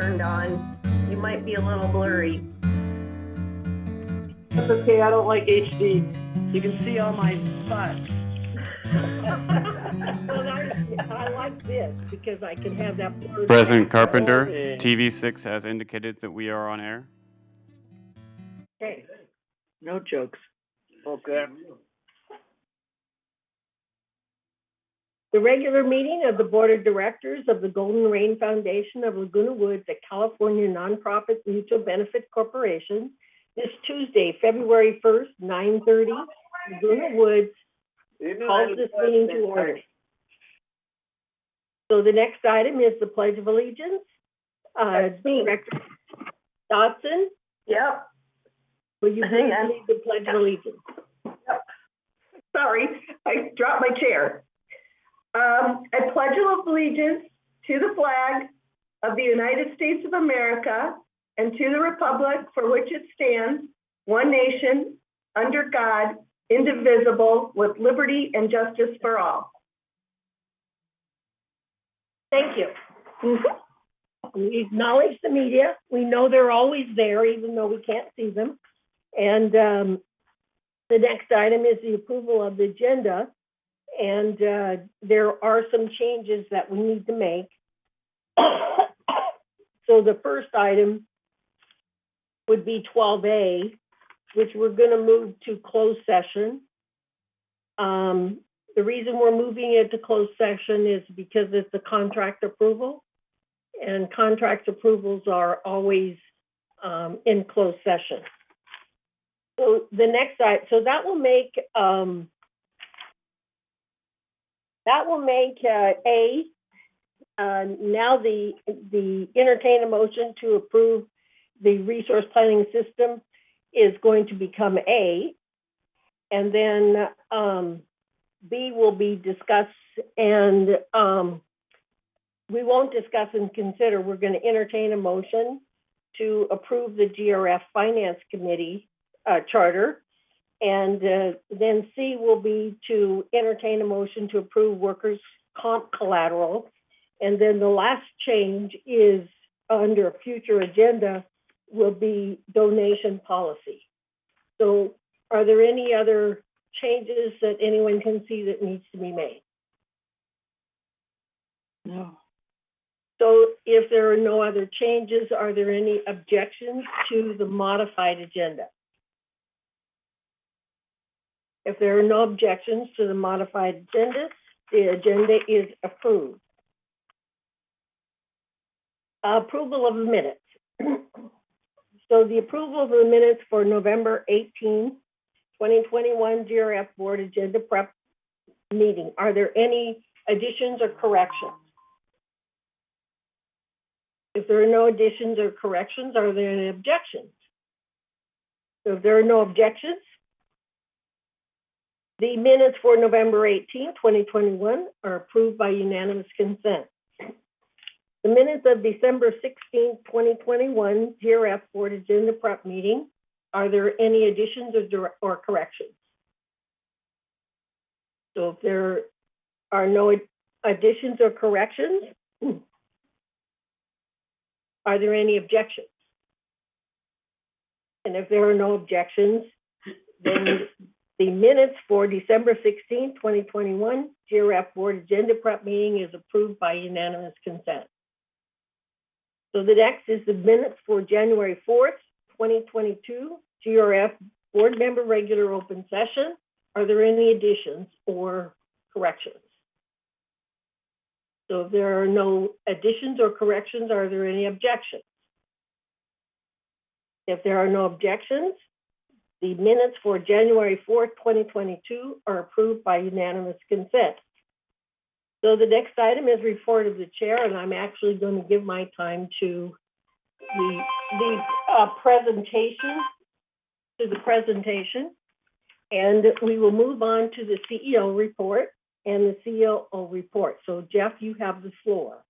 turned on. You might be a little blurry. That's okay, I don't like HD. You can see all my butt. Well, I like this because I can have that blurred. President Carpenter, Okay. TV6 has indicated that we are on air. Okay. No jokes. Okay. The regular meeting of the Board of Directors of the Golden Rain Foundation of Laguna Woods, a California nonprofit mutual benefit corporation, this Tuesday, February 1st, 9:30, Laguna Woods, calls this meeting to order. So the next item is the Pledge of Allegiance. Director Dodson, Yep. will you Hang please on. lead the Pledge of Allegiance? Sorry, I dropped my chair. I pledge allegiance to the flag of the United States of America and to the republic for which it stands, one nation, under God, indivisible, with liberty and justice for all. Thank you. We acknowledge the media. We know they're always there, even though we can't see them. And the next item is the approval of the agenda. And there are some changes that we need to make. So the first item would be 12A, which we're going to move to closed session. The reason we're moving it to closed session is because it's a contract approval, and contract approvals are always in closed session. So the next item, so that will make A. Now the entertain a motion to approve the resource planning system is going to become A, and then B will be discussed, and we won't discuss and consider. We're going to entertain a motion to approve the GRF Finance Committee charter, and then C will be to entertain a motion to approve workers' comp collateral, and then the last change is under a future agenda will be donation policy. So are there any other changes that anyone can see that needs to be made? No. So if there are no other changes, are there any objections to the modified agenda? If there are no objections to the modified agenda, the agenda is approved. Approval of the minutes. So the approval of the minutes for November 18, 2021 GRF Board Agenda Prep meeting. Are there any additions or corrections? If there are no additions or corrections, are there any objections? So if there are no objections, the minutes for November 18, 2021 are approved by unanimous consent. The minutes of December 16, 2021 GRF Board Agenda Prep meeting, are there any additions or corrections? So if there are no additions or corrections, are there any objections? And if there are no objections, then the minutes for December 16, 2021 GRF Board Agenda Prep meeting is approved by unanimous consent. So the next is the minutes for January 4th, 2022 GRF Board Member Regular Open Session. Are there any additions or corrections? So if there are no additions or corrections, are there any objections? If there are no objections, the minutes for January 4th, 2022 are approved by unanimous consent. So the next item is report of the chair, and I'm actually going to give my time to the presentation, and we will move on to the CEO report and the CEO report. So Jeff, you have the floor.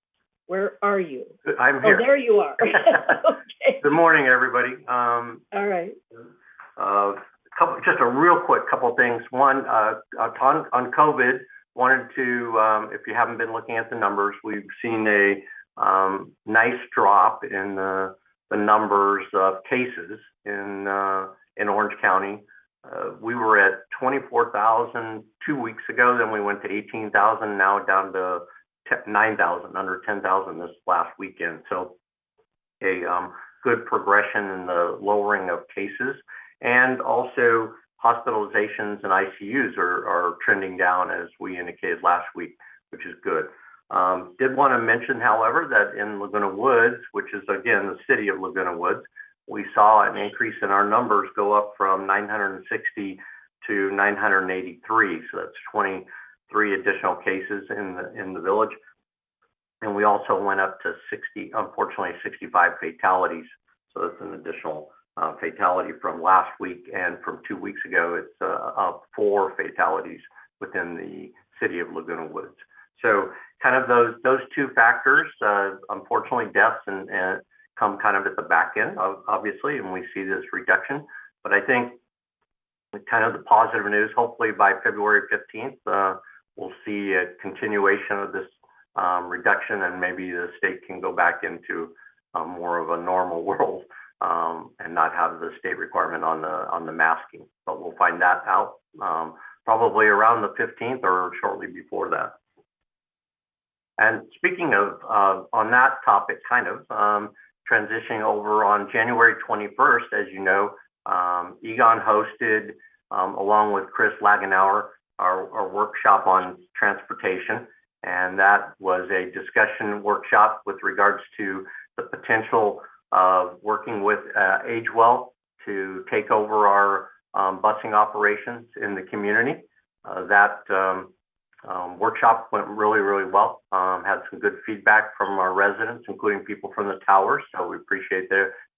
Where are you? I'm here. Oh, there you are. Okay. Good morning, everybody. All right. Just a real quick couple of things. One, on COVID, wanted to, if you haven't been looking at the numbers, we've seen a nice drop in the numbers of cases in Orange County. We were at 24,000 2 weeks ago, then we went to 18,000, now down to 9,000, under 10,000 this last weekend. So a good progression in the lowering of cases, and also hospitalizations and ICUs are trending down as we indicated last week, which is good. Did want to mention, however, that in Laguna Woods, which is again the city of Laguna Woods, we saw an increase in our numbers go up from 960 to 983. So that's 23 additional cases in the village. And we also went up to 65 fatalities. So that's an additional fatality from last week, and from 2 weeks ago, it's up 4 fatalities within the city of Laguna Woods. So kind of those two factors, unfortunately, deaths and come kind of at the back end, obviously, and we see this reduction. But I think kind of the positive news, hopefully by February 15th, we'll see a continuation of this reduction, and maybe the state can go back into more of a normal world and not have the state requirement on the masking. But we'll find that out probably around the 15th or shortly before that. And speaking of on that topic, kind of transitioning over on January 21st, as you know, Egon hosted, along with Chris Lagenauer, our workshop on transportation. And that was a discussion workshop with regards to the potential of working with AgeWell to take over our busing operations in the community. That workshop went really, really well. Had some good feedback from our residents, including people from the towers. So we appreciate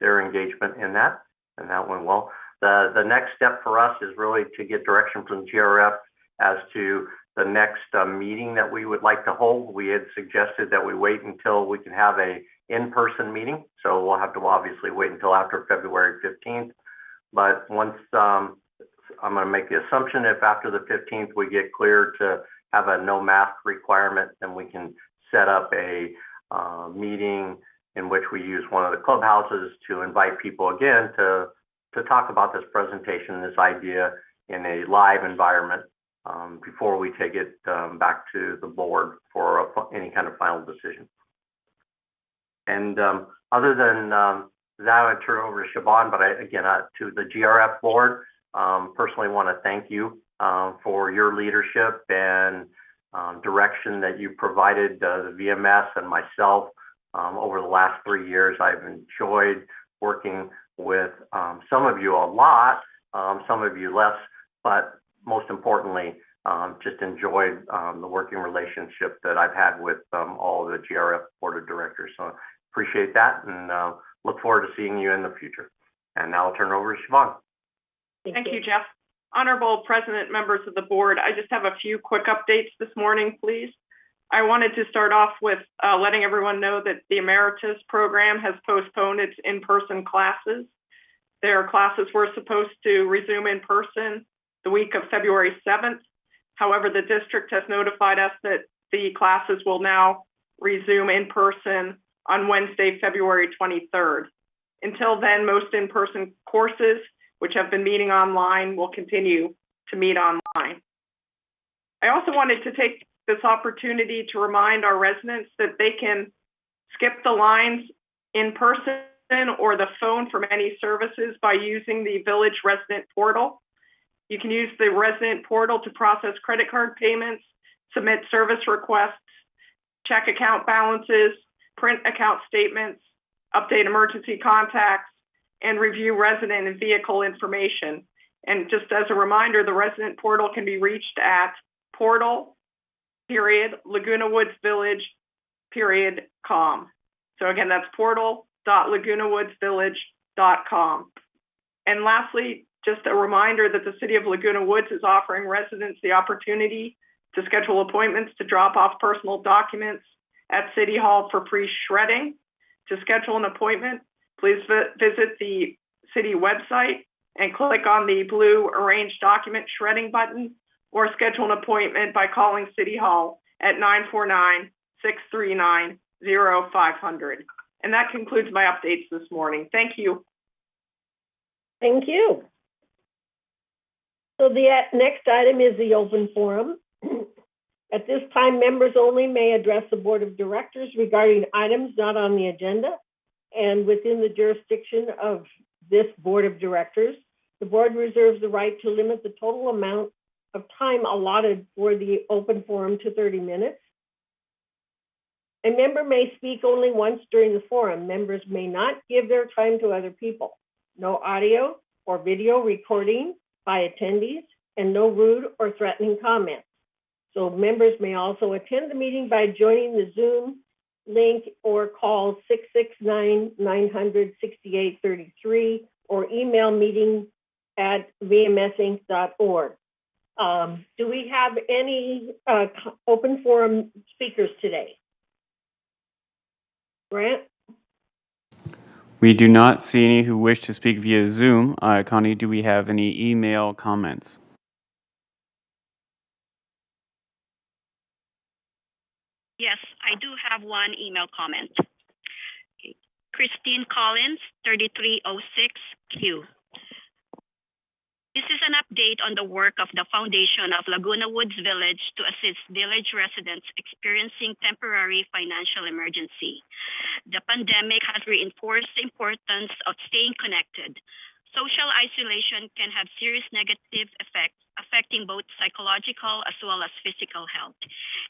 their engagement in that, and that went well. The next step for us is really to get direction from GRF as to the next meeting that we would like to hold. We had suggested that we wait until we can have a in-person meeting. So we'll have to obviously wait until after February 15th. But once, I'm going to make the assumption if after the 15th we get clear to have a no mask requirement, then we can set up a meeting in which we use one of the clubhouses to invite people again to talk about this presentation, this idea in a live environment before we take it back to the board for any kind of final decision. And other than that, I turn over to Siobhan, but to the GRF board, personally want to thank you for your leadership and direction that you provided the VMS and myself over the last 3 years. I've enjoyed working with some of you a lot, some of you less, but most importantly, just enjoyed the working relationship that I've had with all the GRF board of directors. So appreciate that, and look forward to seeing you in the future. And now I'll turn it over to Siobhan. Thank you, Jeff. Honorable President, members of the board, I just have a few quick updates this morning, please. I wanted to start off with letting everyone know that the Emeritus program has postponed its in-person classes. Their classes were supposed to resume in person the week of February 7th. However, the district has notified us that the classes will now resume in person on Wednesday, February 23rd. Until then, most in-person courses, which have been meeting online, will continue to meet online. I also wanted to take this opportunity to remind our residents that they can skip the lines in person or the phone for many services by using the Village Resident Portal. You can use the Resident Portal to process credit card payments, submit service requests, check account balances, print account statements, update emergency contacts, and review resident and vehicle information. And just as a reminder, the Resident Portal can be reached at portal.lagunawoodsvillage.com. So again, that's portal.lagunawoodsvillage.com. And lastly, just a reminder that the City of Laguna Woods is offering residents the opportunity to schedule appointments to drop off personal documents at City Hall for free shredding. To schedule an appointment, please visit the city website and click on the blue Arrange Document Shredding button, or schedule an appointment by calling City Hall at And that concludes my updates this morning. Thank you. Thank you. So the next item is the open forum. At this time, members only may address the board of directors regarding items not on the agenda and within the jurisdiction of this board of directors. The board reserves the right to limit the total amount of time allotted for the open forum to 30 minutes. A member may speak only once during the forum. Members may not give their time to other people. No audio or video recording by attendees, and no rude or threatening comments. So members may also attend the meeting by joining the Zoom link or call 669-900-6833 or email meeting@vmsinc.org. Do we have any open forum speakers today? Grant? We do not see any who wish to speak via Zoom. Connie, do we have any email comments? Yes, I do have one email comment. Okay. Christine Collins, 3306Q. This is an update on the work of the Foundation of Laguna Woods Village to assist village residents experiencing temporary financial emergency. The pandemic has reinforced the importance of staying connected. Social isolation can have serious negative effects affecting both psychological as well as physical health.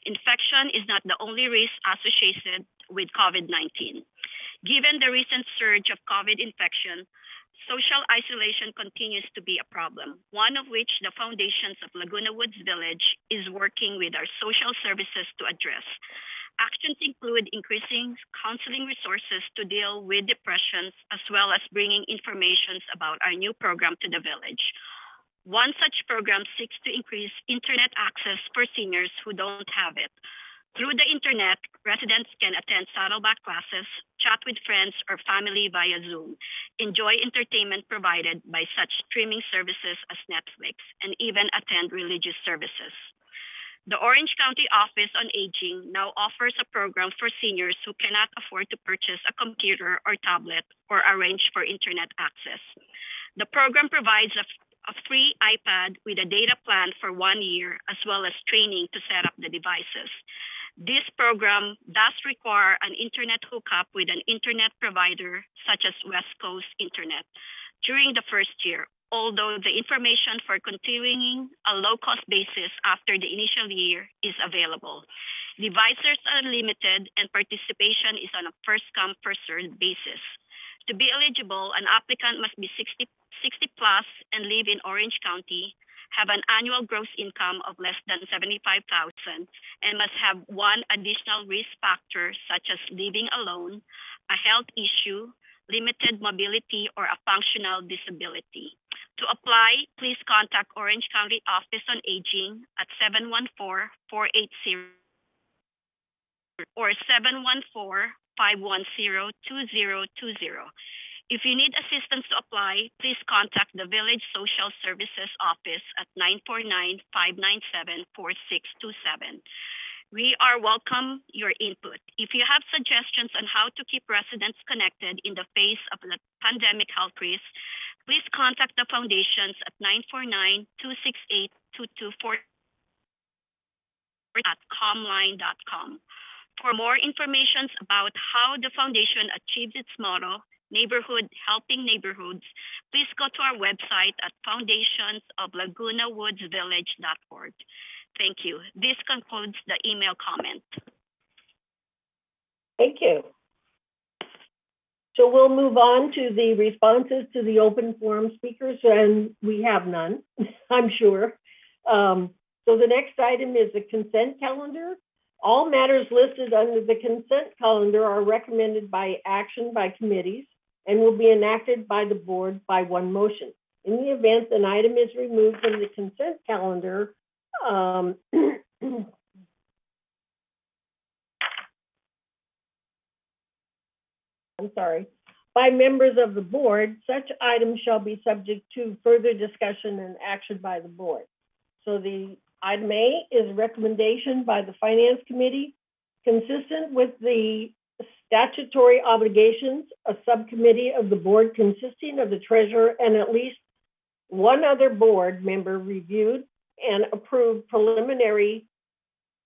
Infection is not the only risk associated with COVID-19. Given the recent surge of COVID infection, social isolation continues to be a problem, one of which the foundations of Laguna Woods Village is working with our social services to address. Actions include increasing counseling resources to deal with depressions, as well as bringing information about our new program to the village. One such program seeks to increase internet access for seniors who don't have it. Through the internet, residents can attend saddleback classes, chat with friends or family via Zoom, enjoy entertainment provided by such streaming services as Netflix, and even attend religious services. The Orange County Office on Aging now offers a program for seniors who cannot afford to purchase a computer or tablet or arrange for internet access. The program provides a free iPad with a data plan for 1 year, as well as training to set up the devices. This program does require an internet hookup with an internet provider, such as West Coast Internet, during the first year, although the information for continuing a low-cost basis after the initial year is available. Devices are limited and participation is on a first-come, first-served basis. To be eligible, an applicant must be 60 plus and live in Orange County, have an annual gross income of less than $75,000, and must have one additional risk factor, such as living alone, a health issue, limited mobility, or a functional disability. To apply, please contact Orange County Office on Aging at 714-480 or 714-510-2020. If you need assistance to apply, please contact the Village Social Services Office at 949-597-4627. We are welcome your input. If you have suggestions on how to keep residents connected in the face of the pandemic health risk, please contact the foundations at 949-268-2244 at comline.com. For more information about how the foundation achieves its motto, Neighborhood Helping Neighborhoods, please go to our website at foundationsoflagunawoodsvillage.org. Thank you. This concludes the email comment. Thank you. So we'll move on to the responses to the open forum speakers, and we have none, I'm sure. So the next item is the consent calendar. All matters listed under the consent calendar are recommended by action by committees and will be enacted by the board by one motion. In the event an item is removed from the consent calendar, I'm sorry, by members of the board, such items shall be subject to further discussion and action by the board. So the item A is recommendation by the Finance Committee, consistent with the Statutory obligations, a subcommittee of the board consisting of the treasurer and at least one other board member reviewed and approved preliminary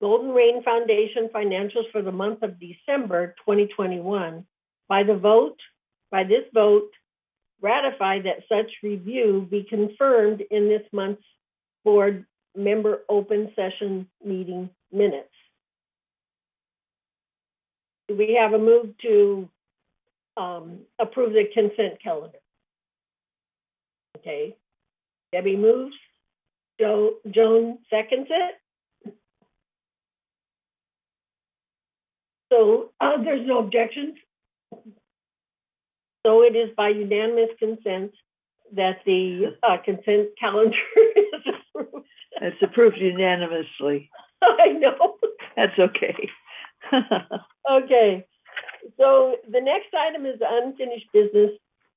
Golden Rain Foundation financials for the month of December 2021. By this vote, ratify that such review be confirmed in this month's board member open session meeting minutes. Do we have a move to approve the consent calendar? Okay. Debbie moves. Joan seconds it. So there's no objections. So it is by unanimous consent that the consent calendar is approved. It's approved unanimously. I know. That's okay. Okay. So the next item is unfinished business.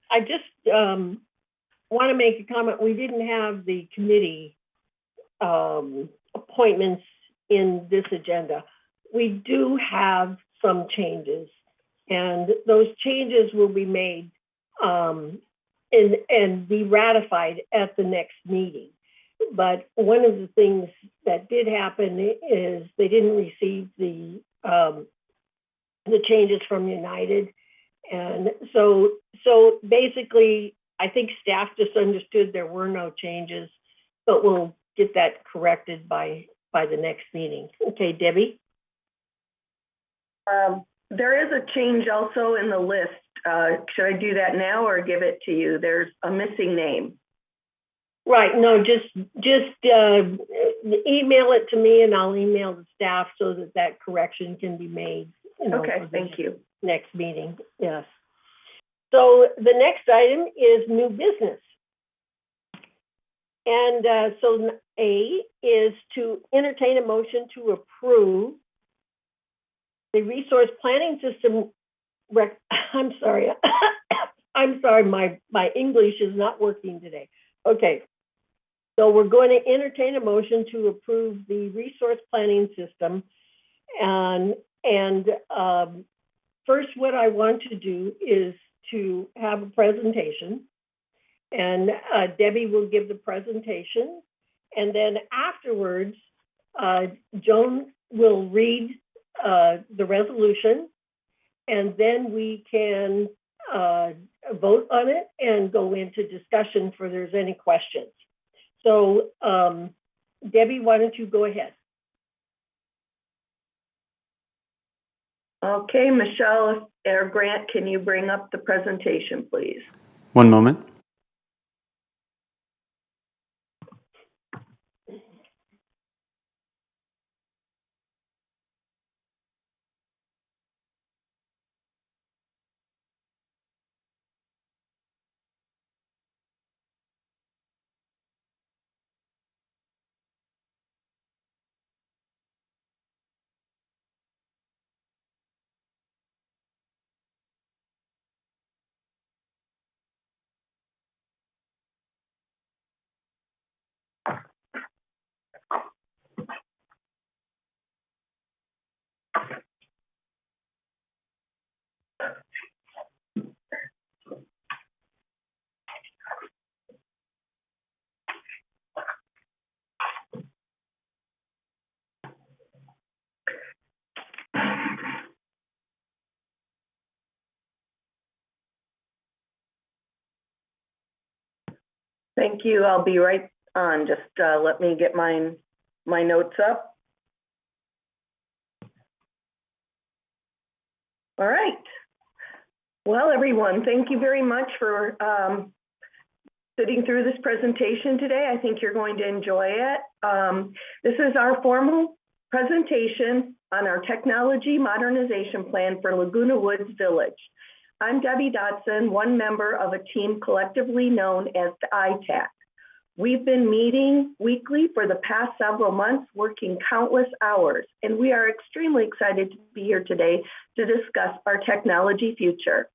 I just want to make a comment. We didn't have the committee appointments in this agenda. We do have some changes, and those changes will be made and be ratified at the next meeting. But one of the things that did happen is they didn't receive the changes from United, and so basically, I think staff just understood there were no changes, but we'll get that corrected by the next meeting. Okay, Debbie? There is a change also in the list. Should I do that now or give it to you? There's a missing name. Right, no, just email it to me and I'll email the staff so that correction can be made. Okay, thank you. Next meeting, yes. So the next item is new business. And so A is to entertain a motion to approve the resource planning system. I'm sorry. I'm sorry, my English is not working today. Okay. So we're going to entertain a motion to approve the resource planning system. And first, what I want to do is to have a presentation, and Debbie will give the presentation, and then afterwards, Joan will read the resolution, and then we can vote on it and go into discussion for there's any questions. So Debbie, why don't you go ahead? Okay, Michelle or Grant, can you bring up the presentation, please? One moment. Thank you. I'll be right on. Just let me get my notes up. All right. Well, everyone, thank you very much for sitting through this presentation today. I think you're going to enjoy it. This is our formal presentation on our technology modernization plan for Laguna Woods Village. I'm Debbie Dodson, one member of a team collectively known as the ITAC. We've been meeting weekly for the past several months, working countless hours, and we are extremely excited to be here today to discuss our technology future.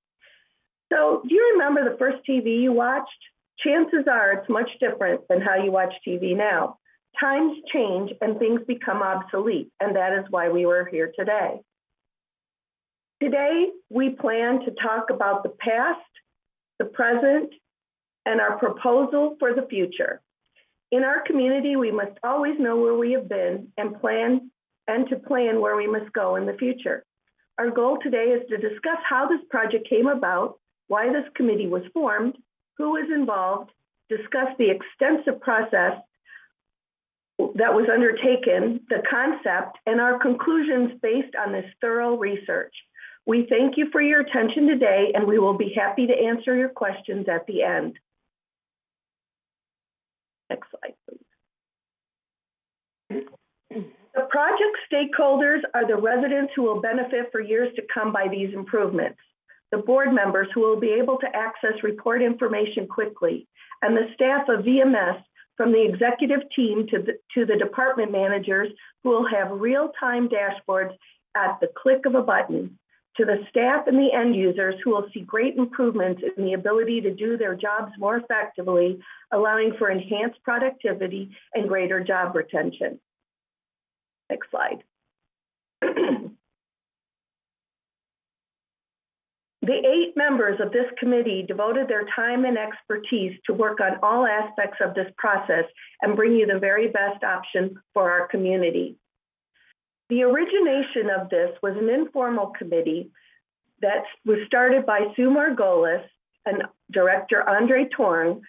So, do you remember the first TV you watched? Chances are it's much different than how you watch TV now. Times change and things become obsolete, and that is why we were here today. Today, we plan to talk about the past, the present, and our proposal for the future. In our community, we must always know where we have been and to plan where we must go in the future. Our goal today is to discuss how this project came about, why this committee was formed, who was involved, discuss the extensive process that was undertaken, the concept, and our conclusions based on this thorough research. We thank you for your attention today, and we will be happy to answer your questions at the end. Next slide, please. The project stakeholders are the residents who will benefit for years to come by these improvements, the board members who will be able to access report information quickly, and the staff of VMS from the executive team to the department managers who will have real-time dashboards at the click of a button, to the staff and the end users who will see great improvements in the ability to do their jobs more effectively, allowing for enhanced productivity and greater job retention. Next slide. The 8 members of this committee devoted their time and expertise to work on all aspects of this process and bring you the very best option for our community. The origination of this was an informal committee that was started by Sue Margolis and Director Andre Torn,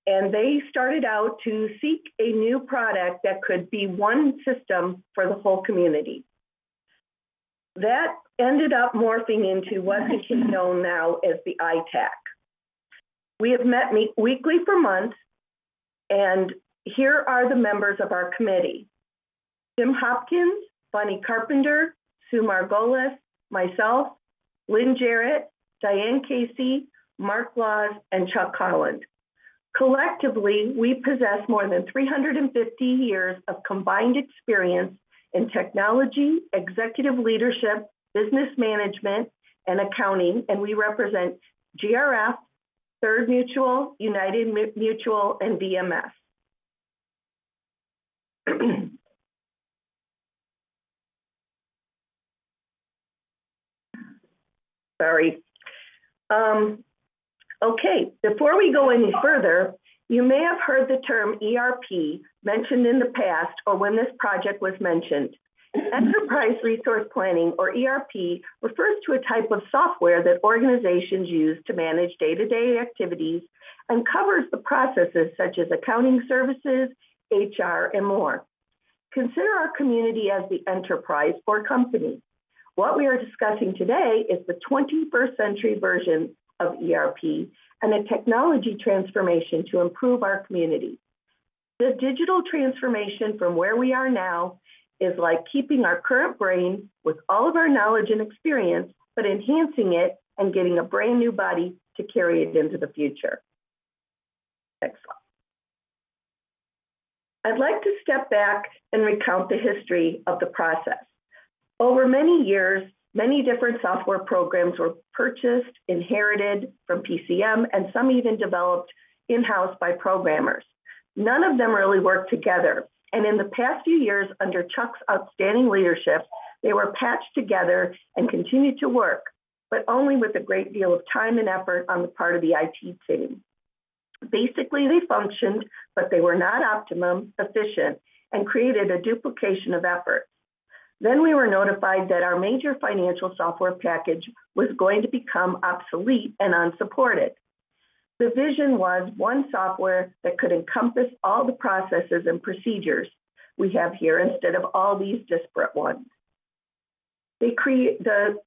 and they started out to seek a new product that could be one system for the whole community. That ended up morphing into what became known now as the ITAC. We have met weekly for months, and here are the members of our committee: Jim Hopkins, Bonnie Carpenter, Sue Margolis, myself, Lynn Jarrett, Diane Casey, Mark Laws, and Chuck Holland. Collectively, we possess more than 350 years of combined experience in technology, executive leadership, business management, and accounting, and we represent GRF, Third Mutual, United Mutual, and VMS. Sorry. Okay, before we go any further, you may have heard the term ERP mentioned in the past or when this project was mentioned. Enterprise Resource Planning, or ERP, refers to a type of software that organizations use to manage day-to-day activities and covers the processes such as accounting services, HR, and more. Consider our community as the enterprise or company. What we are discussing today is the 21st century version of ERP and a technology transformation to improve our community. The digital transformation from where we are now is like keeping our current brain with all of our knowledge and experience, but enhancing it and getting a brand new body to carry it into the future. Next slide. I'd like to step back and recount the history of the process. Over many years, many different software programs were purchased, inherited from PCM, and some even developed in-house by programmers. None of them really worked together. And in the past few years, under Chuck's outstanding leadership, they were patched together and continued to work, but only with a great deal of time and effort on the part of the IT team. Basically, they functioned, but they were not optimum, efficient, and created a duplication of effort. Then we were notified that our major financial software package was going to become obsolete and unsupported. The vision was one software that could encompass all the processes and procedures we have here instead of all these disparate ones. The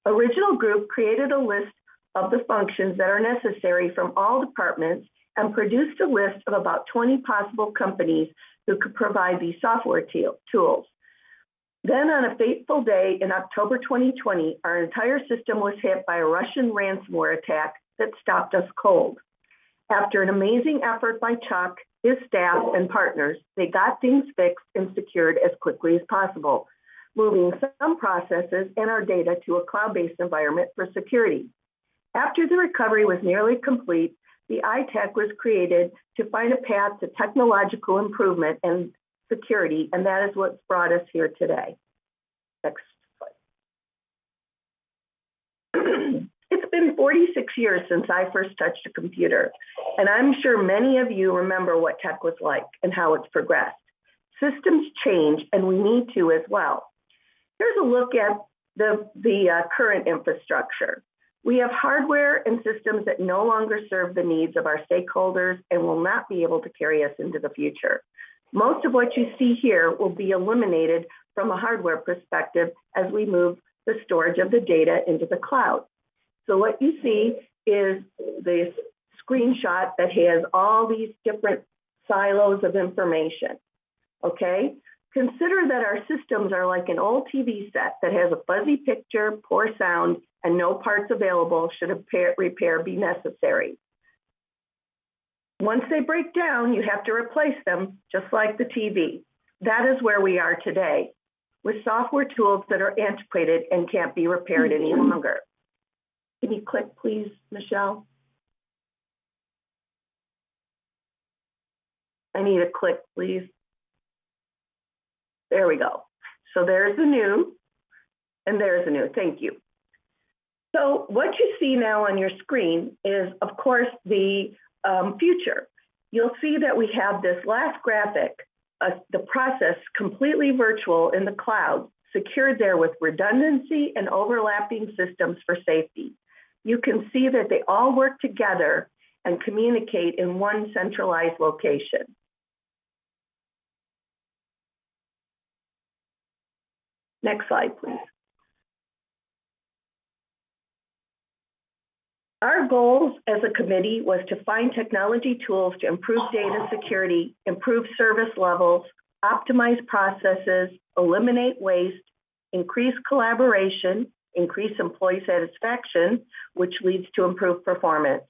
original group created a list of the functions that are necessary from all departments and produced a list of about 20 possible companies who could provide these software tools. Then on a fateful day in October 2020, our entire system was hit by a Russian ransomware attack that stopped us cold. After an amazing effort by Chuck, his staff, and partners, they got things fixed and secured as quickly as possible, moving some processes and our data to a cloud-based environment for security. After the recovery was nearly complete, the ITAC was created to find a path to technological improvement and security, and that is what's brought us here today. Next slide. It's been 46 years since I first touched a computer, and I'm sure many of you remember what tech was like and how it's progressed. Systems change, and we need to as well. Here's a look at the current infrastructure. We have hardware and systems that no longer serve the needs of our stakeholders and will not be able to carry us into the future. Most of what you see here will be eliminated from a hardware perspective as we move the storage of the data into the cloud. So what you see is this screenshot that has all these different silos of information, okay? Consider that our systems are like an old TV set that has a fuzzy picture, poor sound, and no parts available should a repair be necessary. Once they break down, you have to replace them, just like the TV. That is where we are today, with software tools that are antiquated and can't be repaired any longer. Can you click, please, Michelle? I need a click, please. There we go. So there's the new, and there's the new. Thank you. So what you see now on your screen is, of course, the future. You'll see that we have this last graphic, the process completely virtual in the cloud, secured there with redundancy and overlapping systems for safety. You can see that they all work together and communicate in one centralized location. Next slide, please. Our goals as a committee was to find technology tools to improve data security, improve service levels, optimize processes, eliminate waste, increase collaboration, increase employee satisfaction, which leads to improved performance.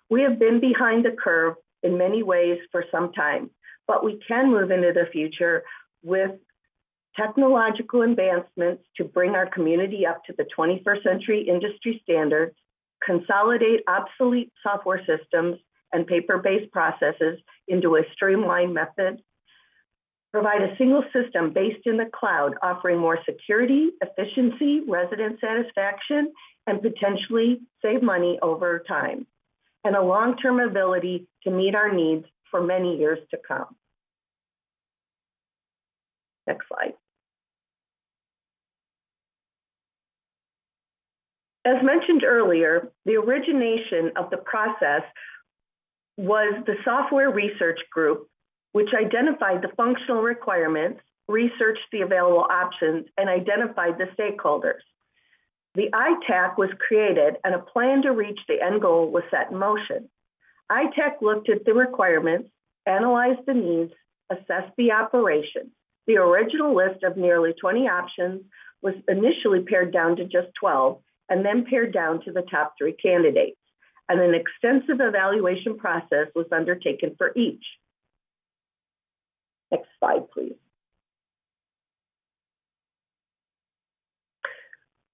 We have been behind the curve in many ways for some time, but we can move into the future with technological advancements to bring our community up to the 21st century industry standards, consolidate obsolete software systems and paper-based processes into a streamlined method, provide a single system based in the cloud, offering more security, efficiency, resident satisfaction, and potentially save money over time, and a long-term ability to meet our needs for many years to come. Next slide. As mentioned earlier, the origination of the process was the software research group, which identified the functional requirements, researched the available options, and identified the stakeholders. The ITAC was created and a plan to reach the end goal was set in motion. ITAC looked at the requirements, analyzed the needs, assessed the operations. The original list of nearly 20 options was initially pared down to just 12, and then pared down to the top 3 candidates. And an extensive evaluation process was undertaken for each. Next slide, please.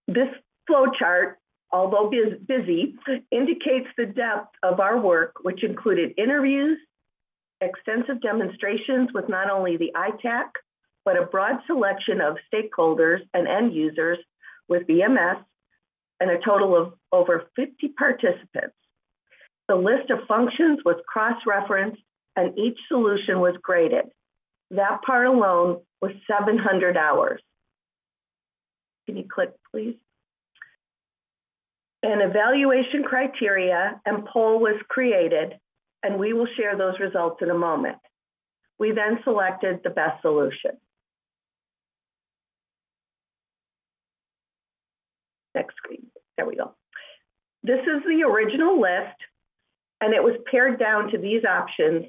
This flow chart, although busy, indicates the depth of our work, which included interviews, extensive demonstrations with not only the ITAC, but a broad selection of stakeholders and end users with BMS, and a total of over 50 participants. The list of functions was cross-referenced and each solution was graded. That part alone was 700 hours. Can you click, please? An evaluation criteria and poll was created, and we will share those results in a moment. We then selected the best solution. Next screen, there we go. This is the original list, and it was pared down to these options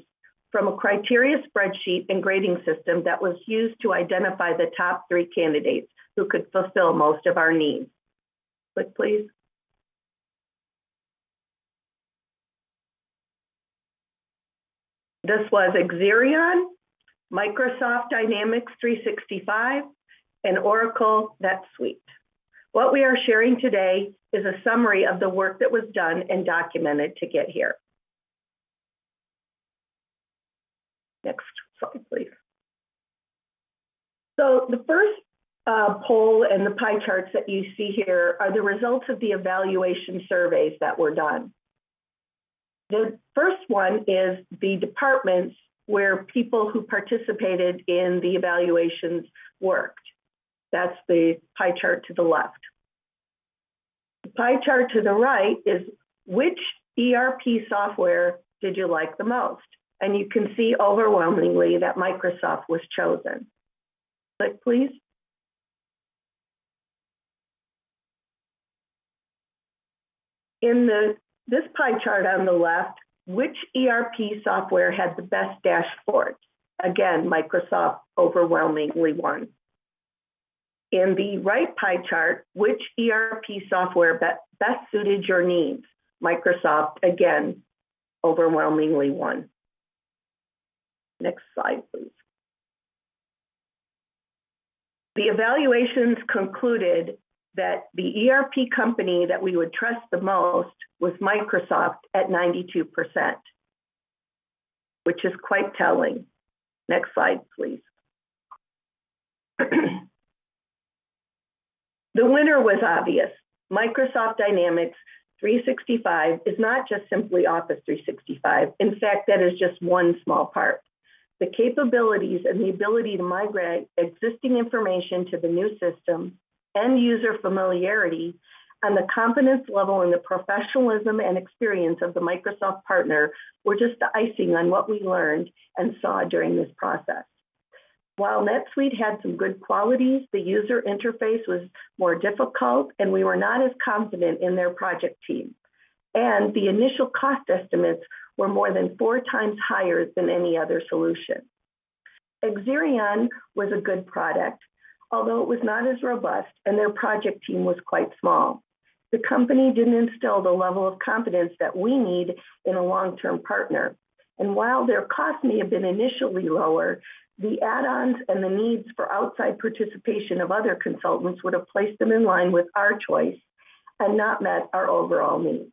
from a criteria spreadsheet and grading system that was used to identify the top 3 candidates who could fulfill most of our needs. Click, please. This was Equestrian, Microsoft Dynamics 365, and Oracle NetSuite. What we are sharing today is a summary of the work that was done and documented to get here. Next slide, please. So the first poll and the pie charts that you see here are the results of the evaluation surveys that were done. The first one is the departments where people who participated in the evaluations worked. That's the pie chart to the left. The pie chart to the right is which ERP software did you like the most? And you can see overwhelmingly that Microsoft was chosen. Click, please. In this pie chart on the left, which ERP software had the best dashboards? Again, Microsoft overwhelmingly won. In the right pie chart, which ERP software best suited your needs? Microsoft, again, overwhelmingly won. Next slide, please. The evaluations concluded that the ERP company that we would trust the most was Microsoft at 92%, which is quite telling. Next slide, please. The winner was obvious. Microsoft Dynamics 365 is not just simply Office 365. In fact, that is just one small part. The capabilities and the ability to migrate existing information to the new system, end user familiarity, and the confidence level and the professionalism and experience of the Microsoft partner were just the icing on what we learned and saw during this process. While NetSuite had some good qualities, the user interface was more difficult and we were not as confident in their project team. And the initial cost estimates were more than 4 times higher than any other solution. Exerion was a good product, although it was not as robust and their project team was quite small. The company didn't instill the level of confidence that we need in a long-term partner. And while their cost may have been initially lower, the add-ons and the needs for outside participation of other consultants would have placed them in line with our choice and not met our overall needs.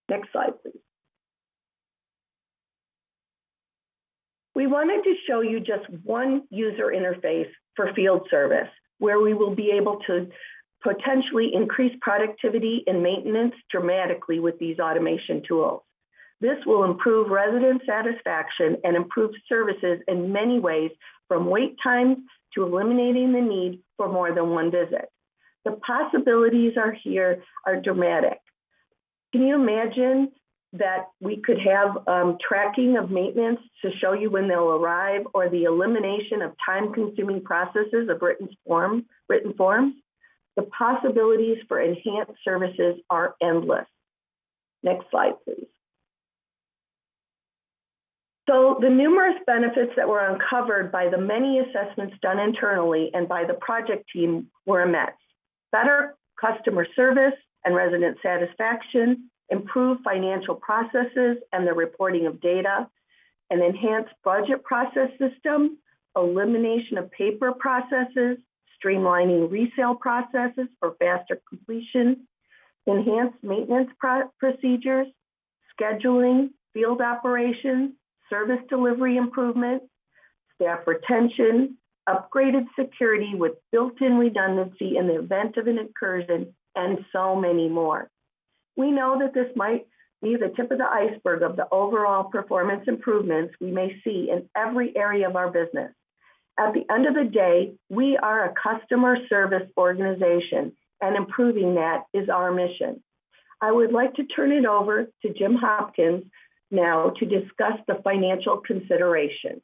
Next slide, please. We wanted to show you just one user interface for field service, where we will be able to potentially increase productivity and maintenance dramatically with these automation tools. This will improve resident satisfaction and improve services in many ways, from wait times to eliminating the need for more than one visit. The possibilities here are dramatic. Can you imagine that we could have tracking of maintenance to show you when they'll arrive, or the elimination of time-consuming processes of written forms? The possibilities for enhanced services are endless. Next slide, please. So the numerous benefits that were uncovered by the many assessments done internally and by the project team were immense. Better customer service and resident satisfaction, improved financial processes and the reporting of data, an enhanced budget process system, elimination of paper processes, streamlining resale processes for faster completion, enhanced maintenance procedures, scheduling, field operations, service delivery improvement, staff retention, upgraded security with built-in redundancy in the event of an incursion, and so many more. We know that this might be the tip of the iceberg of the overall performance improvements we may see in every area of our business. At the end of the day, we are a customer service organization, and improving that is our mission. I would like to turn it over to Jim Hopkins now to discuss the financial consideration.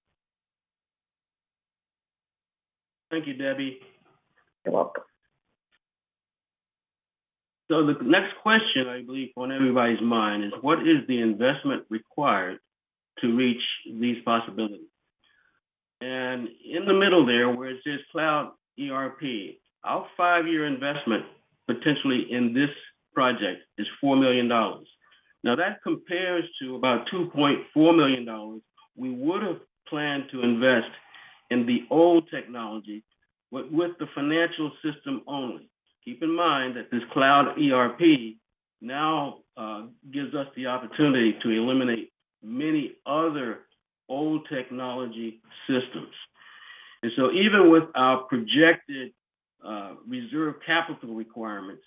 Thank you, Debbie. You're welcome. So the next question, I believe, on everybody's mind is, what is the investment required to reach these possibilities? And in the middle there, where it says Cloud ERP, our 5-year investment potentially in this project is $4 million. Now that compares to about $2.4 million we would have planned to invest in the old technology, but with the financial system only. Keep in mind that this Cloud ERP now gives us the opportunity to eliminate many other old technology systems. And so even with our projected reserve capital requirements,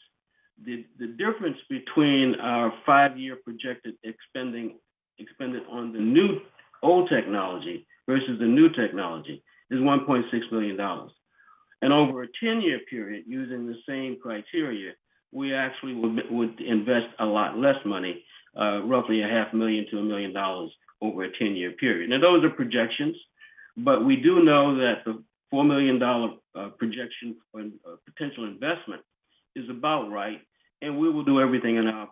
the difference between our 5-year projected expended on the old technology versus the new technology is $1.6 million. And over a 10-year period, using the same criteria, we actually would invest a lot less money, roughly $500,000 to $1 million over a 10-year period. Now, those are projections, but we do know that the $4 million projection for potential investment is about right, and we will do everything in our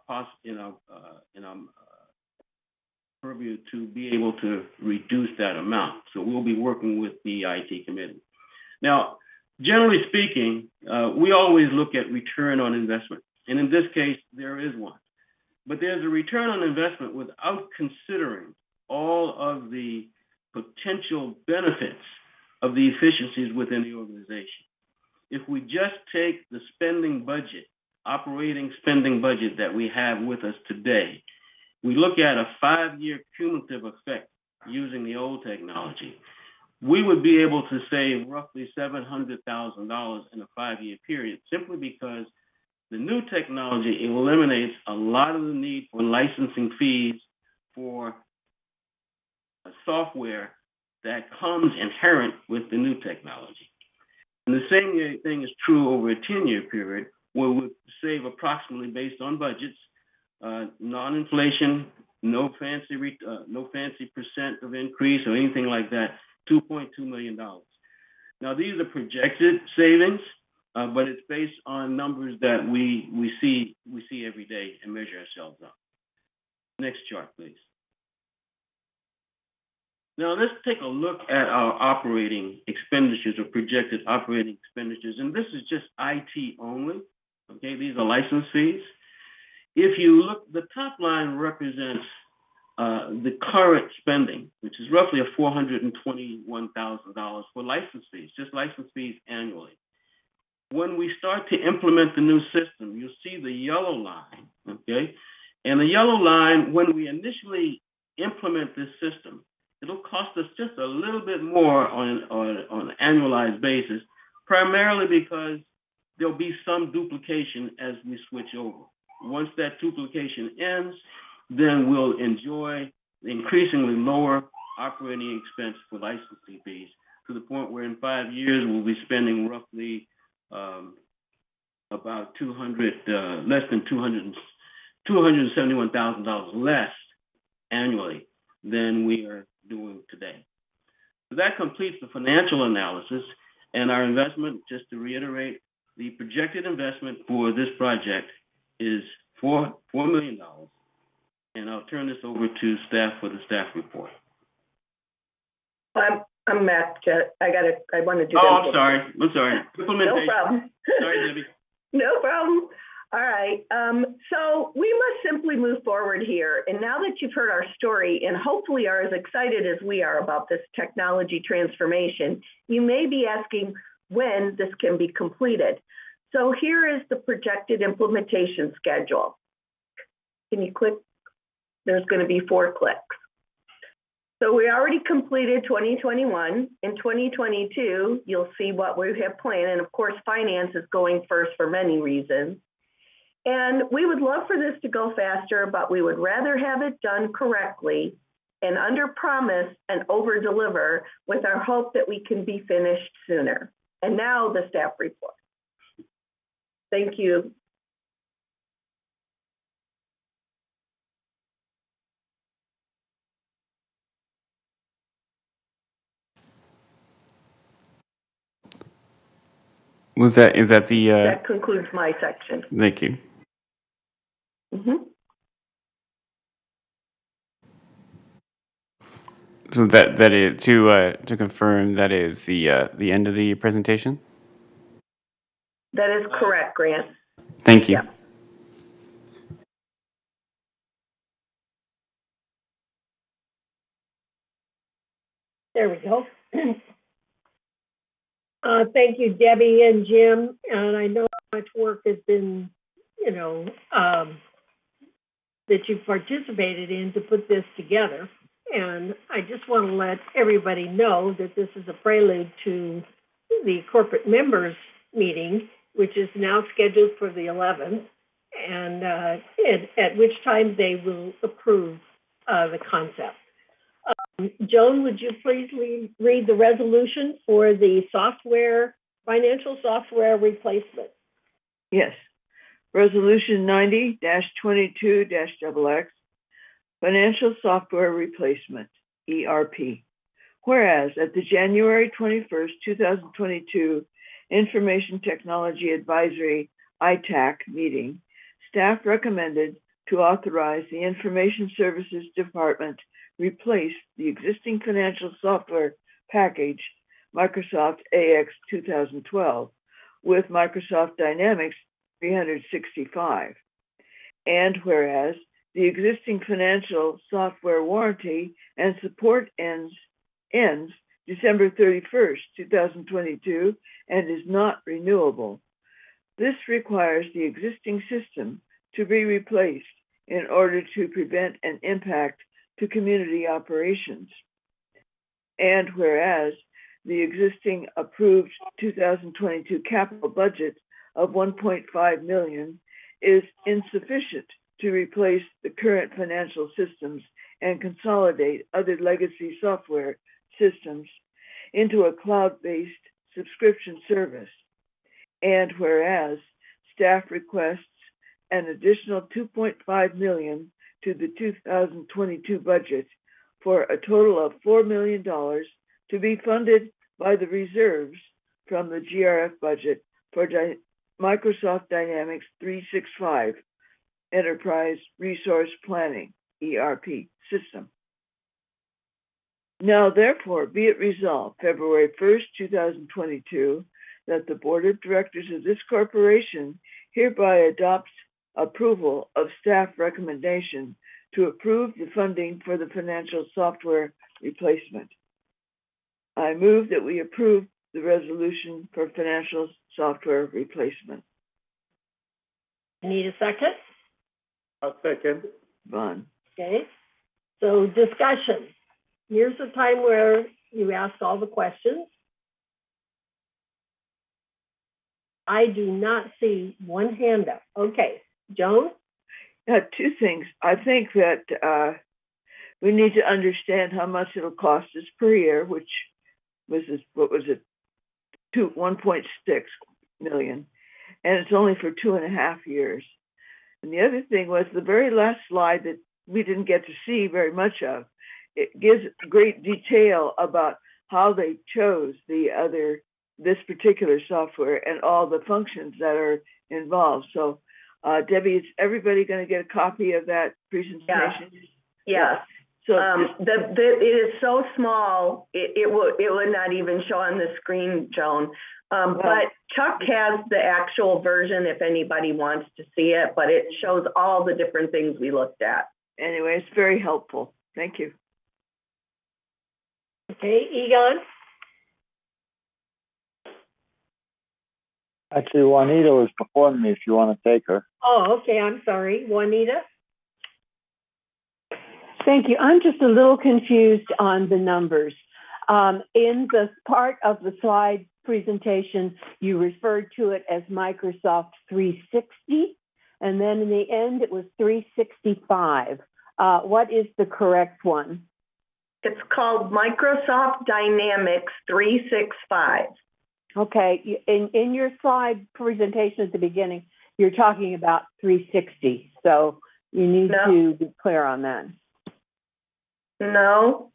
purview to be able to reduce that amount. So we'll be working with the IT committee. Now, generally speaking, we always look at return on investment, and in this case, there is one. But there's a return on investment without considering all of the potential benefits of the efficiencies within the organization. If we just take the spending budget, operating spending budget that we have with us today, we look at a 5-year cumulative effect using the old technology, we would be able to save roughly $700,000 in a 5-year period, simply because the new technology eliminates a lot of the need for licensing fees for software that comes inherent with the new technology. And the same thing is true over a 10-year period, where we save approximately, based on budgets, non-inflation, no fancy percent of increase or anything like that, $2.2 million. Now, these are projected savings, but it's based on numbers that we see every day and measure ourselves on. Next chart, please. Now, let's take a look at our operating expenditures or projected operating expenditures. And this is just IT only. Okay, these are license fees. If you look, the top line represents the current spending, which is roughly $421,000 for license fees, just license fees annually. When we start to implement the new system, you'll see the yellow line, okay? And the yellow line, when we initially implement this system, it'll cost us just a little bit more on an annualized basis, primarily because there'll be some duplication as we switch over. Once that duplication ends, then we'll enjoy increasingly lower operating expense for licensing fees, to the point where in 5 years we'll be spending roughly about $271,000 less annually than we are doing today. So that completes the financial analysis, and our investment, just to reiterate, the projected investment for this project is $4 million. And I'll turn this over to staff for the staff report. I'm Matt. I want to do. Oh, I'm sorry. No problem. Sorry, Debbie. No problem. All right. So we must simply move forward here. And now that you've heard our story and hopefully are as excited as we are about this technology transformation, you may be asking when this can be completed. So here is the projected implementation schedule. Can you click? There's going to be 4 clicks. So we already completed 2021. In 2022, you'll see what we have planned. And of course, finance is going first for many reasons. And we would love for this to go faster, but we would rather have it done correctly and under promise and over deliver, with our hope that we can be finished sooner. And now the staff report. Thank you. Is that the? That concludes my section. Thank you. Mm-hmm. So that is to confirm, that is the end of the presentation. That is correct, Grant. Thank you. Yeah. There we go. Thank you, Debbie and Jim. And I know how much work has been, that you've participated in to put this together. And I just want to let everybody know that this is a prelude to the corporate members meeting, which is now scheduled for the 11th, and at which time they will approve the concept. Joan, would you please read the resolution for the financial software replacement? Yes. Resolution 90-22-XX, Financial Software Replacement, ERP. Whereas at the January 21st, 2022 Information Technology Advisory ITAC meeting, staff recommended to authorize the Information Services Department replace the existing financial software package, Microsoft AX 2012, with Microsoft Dynamics 365. And whereas the existing financial software warranty and support ends December 31st, 2022, and is not renewable. This requires the existing system to be replaced in order to prevent an impact to community operations. And whereas the existing approved 2022 capital budget of $1.5 million is insufficient to replace the current financial systems and consolidate other legacy software systems into a cloud-based subscription service. And whereas staff requests an additional $2.5 million to the 2022 budget for a total of $4 million to be funded by the reserves from the GRF budget for Microsoft Dynamics 365 Enterprise Resource Planning, ERP system. Now, therefore, be it resolved, February 1st, 2022, that the Board of Directors of this corporation hereby adopts approval of staff recommendation to approve the funding for the financial software replacement. I move that we approve the resolution for financial software replacement. Need a second? I'll second. Vaughn. Okay. So discussion. Here's the time where you ask all the questions. I do not see one hand up. Okay, Joan? Two things. I think that we need to understand how much it'll cost us per year, which was, what was it, 1.6 million, and it's only for 2.5 years. And the other thing was the very last slide that we didn't get to see very much of. It gives great detail about how they chose this particular software and all the functions that are involved. So, Debbie, is everybody going to get a copy of that presentation? Yes. So it is so small, it would not even show on the screen, Joan. But Chuck has the actual version if anybody wants to see it, but it shows all the different things we looked at. Anyway, it's very helpful. Thank you. Okay, Egon? Actually, Juanita was before me if you want to take her. Oh, okay, I'm sorry. Juanita? Thank you. I'm just a little confused on the numbers. In the part of the slide presentation, you referred to it as Microsoft 360, and then in the end, it was 365. What is the correct one? It's called Microsoft Dynamics 365. Okay, in your slide presentation at the beginning, you're talking about 360, so you need to be clear on that. No.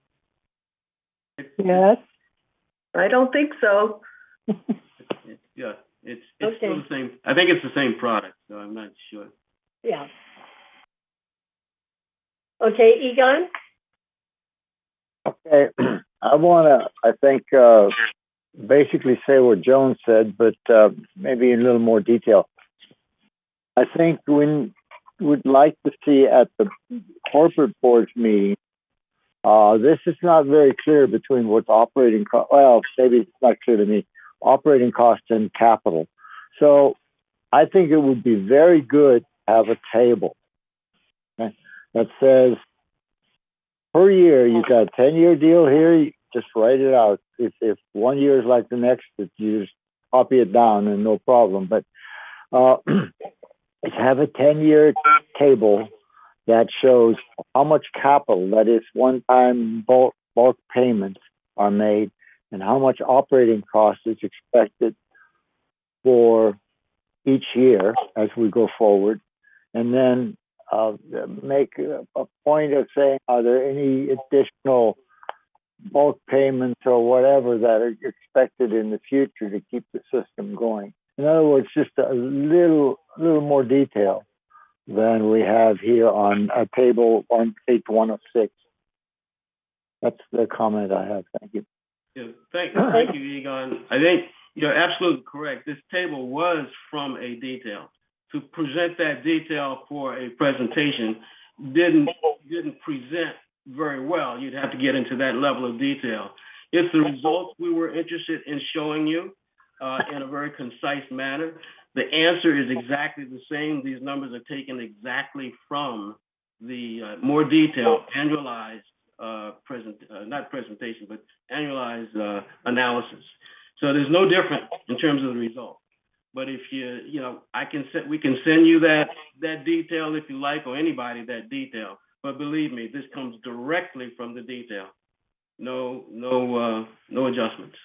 Yes? I don't think so. Yeah, it's still the same. I think it's the same product, so I'm not sure. Yeah. Okay, Egon? Okay, I want to, I think, basically say what Joan said, but maybe in a little more detail. I think we would like to see at the corporate board's meeting, this is not very clear between what's operating cost. Well, maybe it's not clear to me. Operating costs and capital. So I think it would be very good to have a table that says per year, you got a 10-year deal here, you just write it out. If 1 year is like the next, you just copy it down and no problem. But have a 10-year table that shows how much capital, that is one-time bulk payments, are made and how much operating cost is expected for each year as we go forward. And then make a point of saying, are there any additional bulk payments or whatever that are expected in the future to keep the system going? In other words, just a little more detail than we have here on a table on page 106. That's the comment I have. Thank you. Yeah, thank you, Egon. I think you're absolutely correct. This table was from a detail. To present that detail for a presentation didn't present very well. You'd have to get into that level of detail. It's the results we were interested in showing you in a very concise manner. The answer is exactly the same. These numbers are taken exactly from the more detailed, annualized not presentation, but annualized analysis. So there's no difference in terms of the result. But if we can send you that detail if you like, or anybody that detail. But believe me, this comes directly from the detail. No adjustments.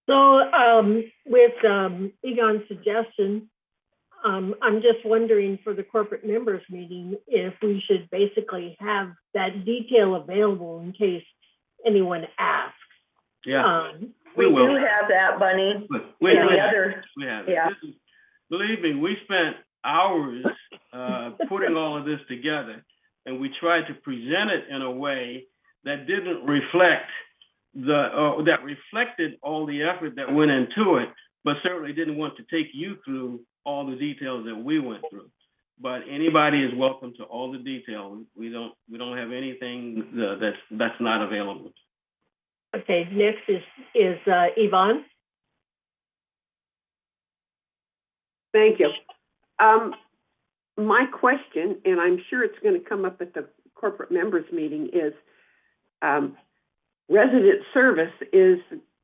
So with Egon's suggestion, I'm just wondering for the corporate members meeting if we should basically have that detail available in case anyone asks. Yeah, we do have that, Bunny. We have it. Believe me, we spent hours putting all of this together, and we tried to present it in a way that didn't reflect that reflected all the effort that went into it, but certainly didn't want to take you through all the details that we went through. But anybody is welcome to all the detail. We don't have anything that's not available. Okay, next is Yvonne. Thank you. My question, and I'm sure it's going to come up at the corporate members meeting, is resident service is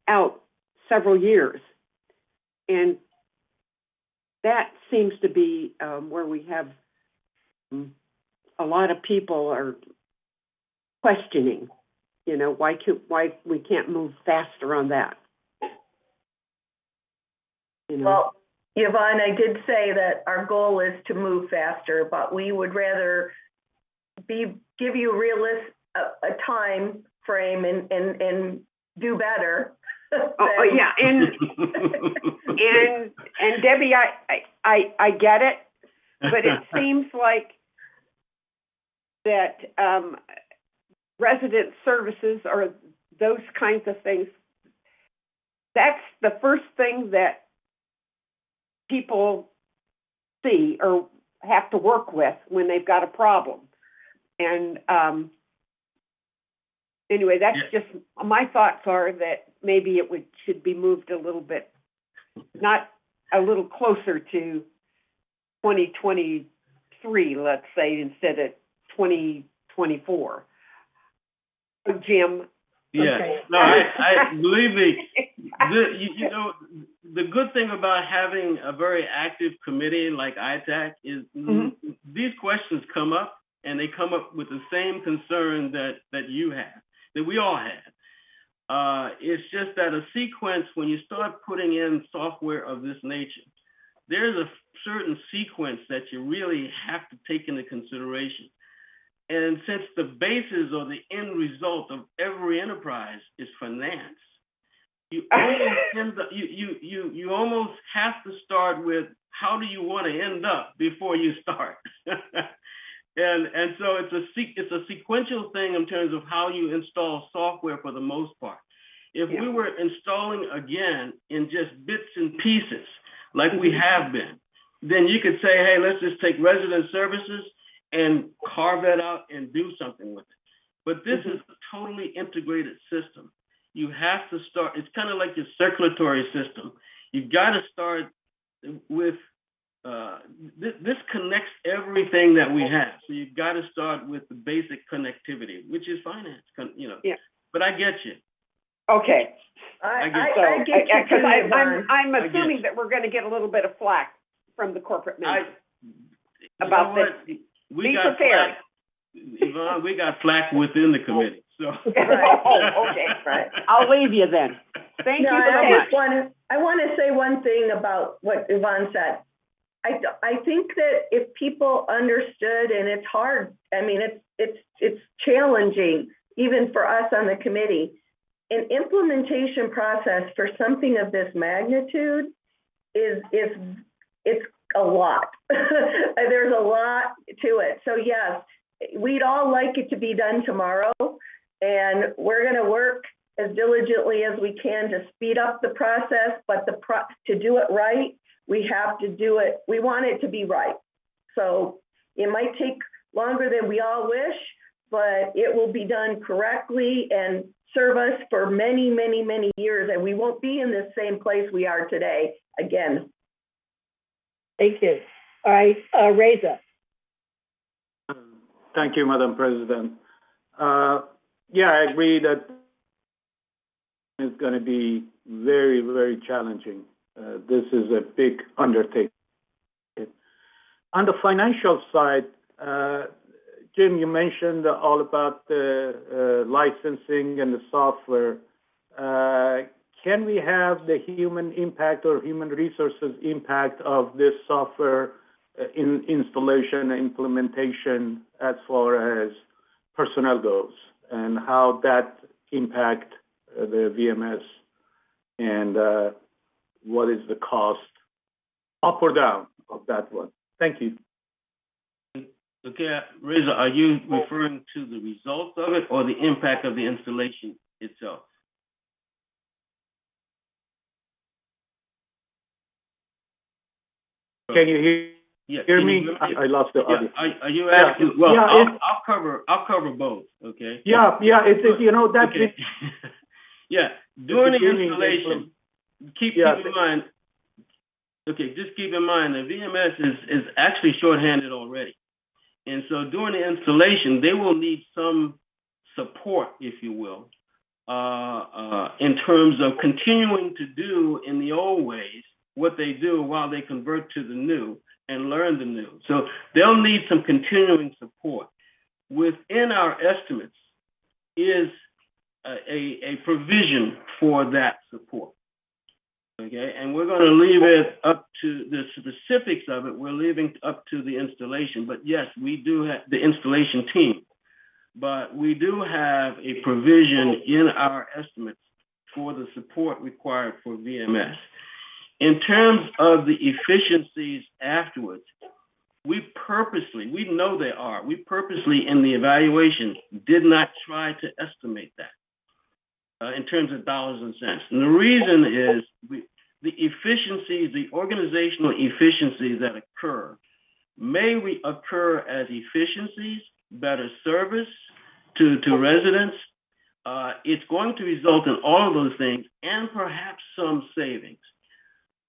out several years. And that seems to be where we have a lot of people are questioning, why we can't move faster on that. Well, Yvonne, I did say that our goal is to move faster, but we would rather give you a time frame and do better. Yeah, and Debbie, I get it, but it seems like that resident services or those kinds of things, that's the first thing that people see or have to work with when they've got a problem. And anyway, that's just my thoughts are that maybe it should be moved a little bit, not a little closer to 2023, let's say, instead of 2024. Jim. Yeah, okay. No, I believe me. The good thing about having a very active committee like ITAC is these questions come up, and they come up with the same concern that you have, that we all have. It's just that a sequence, when you start putting in software of this nature, there's a certain sequence that you really have to take into consideration. And since the basis or the end result of every enterprise is finance, you almost have to start with how do you want to end up before you start. and so it's a sequential thing in terms of how you install software for the most part. If we were installing again in just bits and pieces like we have been, then you could say, hey, let's just take resident services and carve that out and do something with it. But this is a totally integrated system. You have to start, it's kind of like your circulatory system. You've got to start with, this connects everything that we have. So you've got to start with the basic connectivity, which is finance, Yeah. But I get you. Okay. I So, get you because too, Yvonne. I'm I get assuming you. that we're going to get a little bit of flack from the corporate members You about know this. what? We Be got prepared. flack, Yvonne, we got flack within the committee, so. Oh, okay. Right. I'll leave you then. Thank No, you so much. I want to say one thing about what Yvonne said. I think that if people understood, and it's hard, I mean, it's challenging, even for us on the committee, an implementation process for something of this magnitude it's a lot. There's a lot to it. So yes, we'd all like it to be done tomorrow, and we're going to work as diligently as we can to speed up the process, but to do it right, we have to do it. We want it to be right. So it might take longer than we all wish, but it will be done correctly and serve us for many, many, many years, and we won't be in the same place we are today again. Thank you. All right, Reza. Thank you, Madam President. Yeah, I agree that it's going to be very, very challenging. This is a big undertaking. On the financial side, Jim, you mentioned all about the licensing and the software. Can we have the human impact or human resources impact of this software in installation and implementation as far as personnel goes, and how that impact the VMS, and what is the cost, up or down, of that one? Thank you. Okay, Reza, are you referring to the results of it or the impact of the installation itself? Can you hear me? I lost the audio. Are you asking? Well, I'll cover both. Okay. Yeah. It's that's okay. Yeah, during the installation, keep in mind. Okay, just keep in mind that VMS is actually shorthanded already, and so during the installation, they will need some support, if you will, in terms of continuing to do in the old ways what they do while they convert to the new and learn the new. So they'll need some continuing support. Within our estimates is a provision for that support. Okay, and we're going to leave it up to the specifics of it. We're leaving up to the installation, but yes, we do have the installation team, but we do have a provision in our estimates for the support required for VMS. In terms of the efficiencies afterwards, we know they are. We purposely, in the evaluation, did not try to estimate that in terms of dollars and cents. And the reason is the efficiencies, the organizational efficiencies that occur may occur as efficiencies, better service to residents. It's going to result in all of those things and perhaps some savings.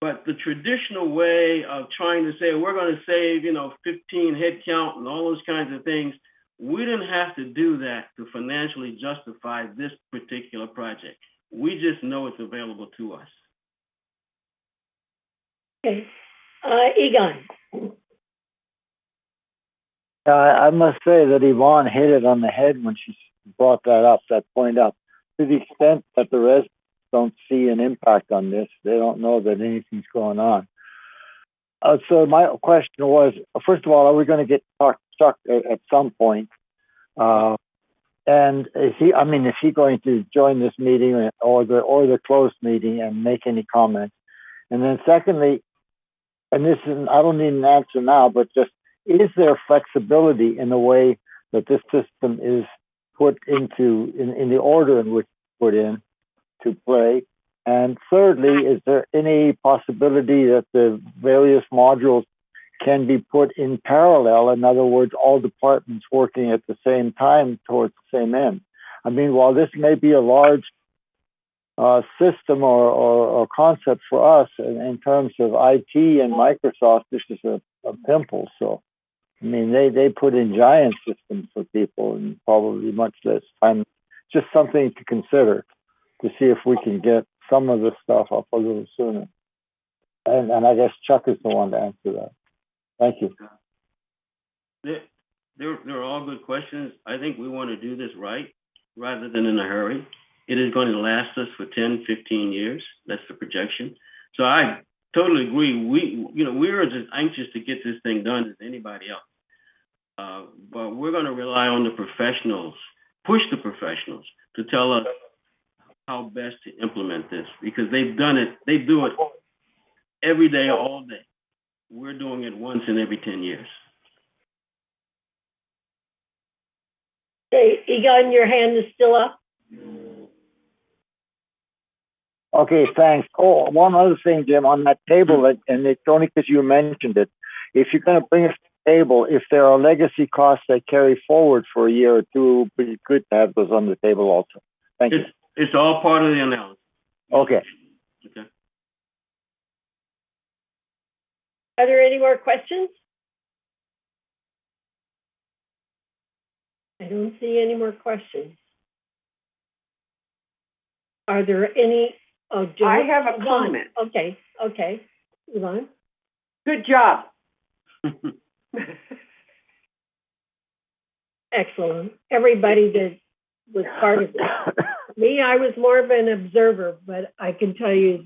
But the traditional way of trying to say we're going to save, 15 head count and all those kinds of things, we didn't have to do that to financially justify this particular project. We just know it's available to us. Okay. Egon. I must say that Yvonne hit it on the head when she brought that point up. To the extent that the residents don't see an impact on this, they don't know that anything's going on. So my question was, first of all, are we going to get stuck at some point? And is he going to join this meeting or the closed meeting and make any comments? And then secondly, and this is, I don't need an answer now, but just, is there flexibility in the way that this system is put into, in the order in which it's put in to play? And thirdly, is there any possibility that the various modules can be put in parallel? In other words, all departments working at the same time towards the same end. I mean, while this may be a large system or concept for us in terms of IT and Microsoft, this is a pimple. So I mean, they put in giant systems for people and probably much less time. Just something to consider to see if we can get some of this stuff up a little sooner. And I guess Chuck is the one to answer that. Thank you. They're all good questions. I think we want to do this right rather than in a hurry. It is going to last us for 10, 15 years. That's the projection. So I totally agree. We're as anxious to get this thing done as anybody else. But we're going to rely on the professionals, push the professionals to tell us how best to implement this, because they've done it. They do it every day, all day. We're doing it once in every 10 years. Hey, Egon, your hand is still up. Okay, thanks. Oh, one other thing, Jim, on that table, and it's only because you mentioned it. If you're going to bring us to the table, if there are legacy costs that carry forward for a year or two, it would be good to have those on the table also. Thank you. It's all part of the analysis. Okay. Okay. Are there any more questions? I don't see any more questions. Are there any? Oh, I have a comment. Okay. Yvonne? Good job. Excellent. Everybody that was part of it. Me, I was more of an observer, but I can tell you,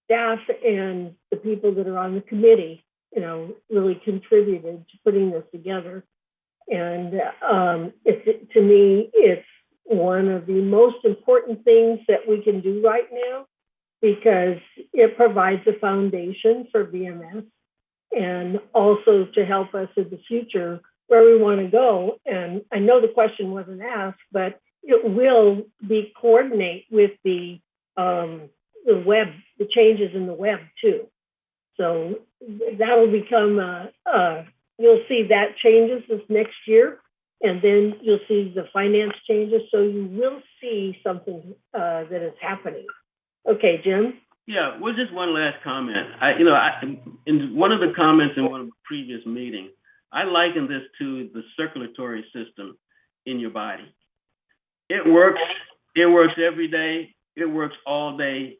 staff and the people that are on the committee, really contributed to putting this together. And to me, it's one of the most important things that we can do right now, because it provides a foundation for VMS and also to help us in the future where we want to go. And I know the question wasn't asked, but it will coordinate with the web, the changes in the web too. So that'll become you'll see that changes this next year, and then you'll see the finance changes. So you will see something that is happening. Okay, Jim? Yeah, well, just one last comment. In one of the comments in one of the previous meetings, I likened this to the circulatory system in your body. It works every day. It works all day.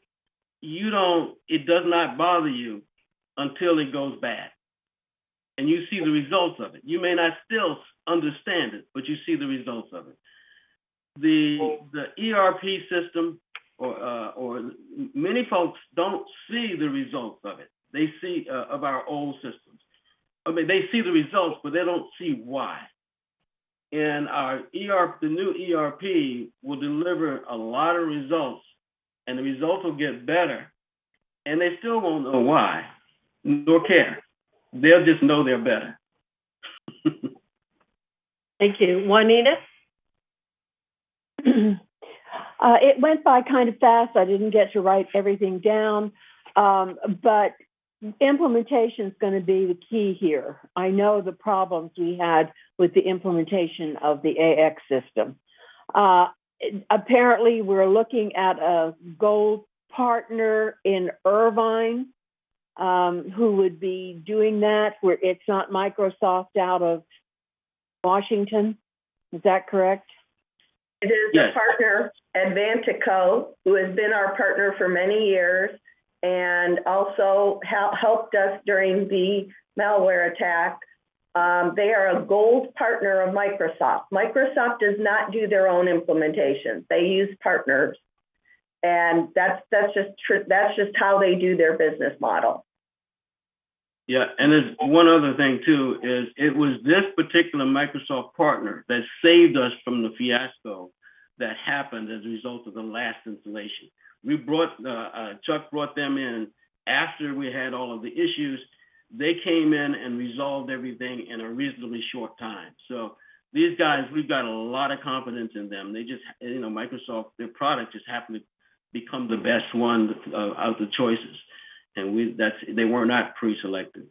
It does not bother you until it goes bad. And you see the results of it. You may not still understand it, but you see the results of it. The ERP system, or many folks don't see the results of it. They see of our old systems. I mean, they see the results, but they don't see why. And the new ERP will deliver a lot of results, and the results will get better, and they still won't know why, nor care. They'll just know they're better. Thank you. Juanita? It went by kind of fast. I didn't get to write everything down, but implementation is going to be the key here. I know the problems we had with the implementation of the AX system. Apparently, we're looking at a gold partner in Irvine who would be doing that, where it's not Microsoft out of Washington. Is that correct? It is Yes. a partner, Advantico, who has been our partner for many years and also helped us during the malware attack. They are a gold partner of Microsoft. Microsoft does not do their own implementations. They use partners. And that's just how they do their business model. Yeah, and there's one other thing too, is it was this particular Microsoft partner that saved us from the fiasco that happened as a result of the last installation. We Chuck brought them in after we had all of the issues. They came in and resolved everything in a reasonably short time. So these guys, we've got a lot of confidence in them. They just, Microsoft, their product just happened to become the best one out of the choices. And they were not pre-selected.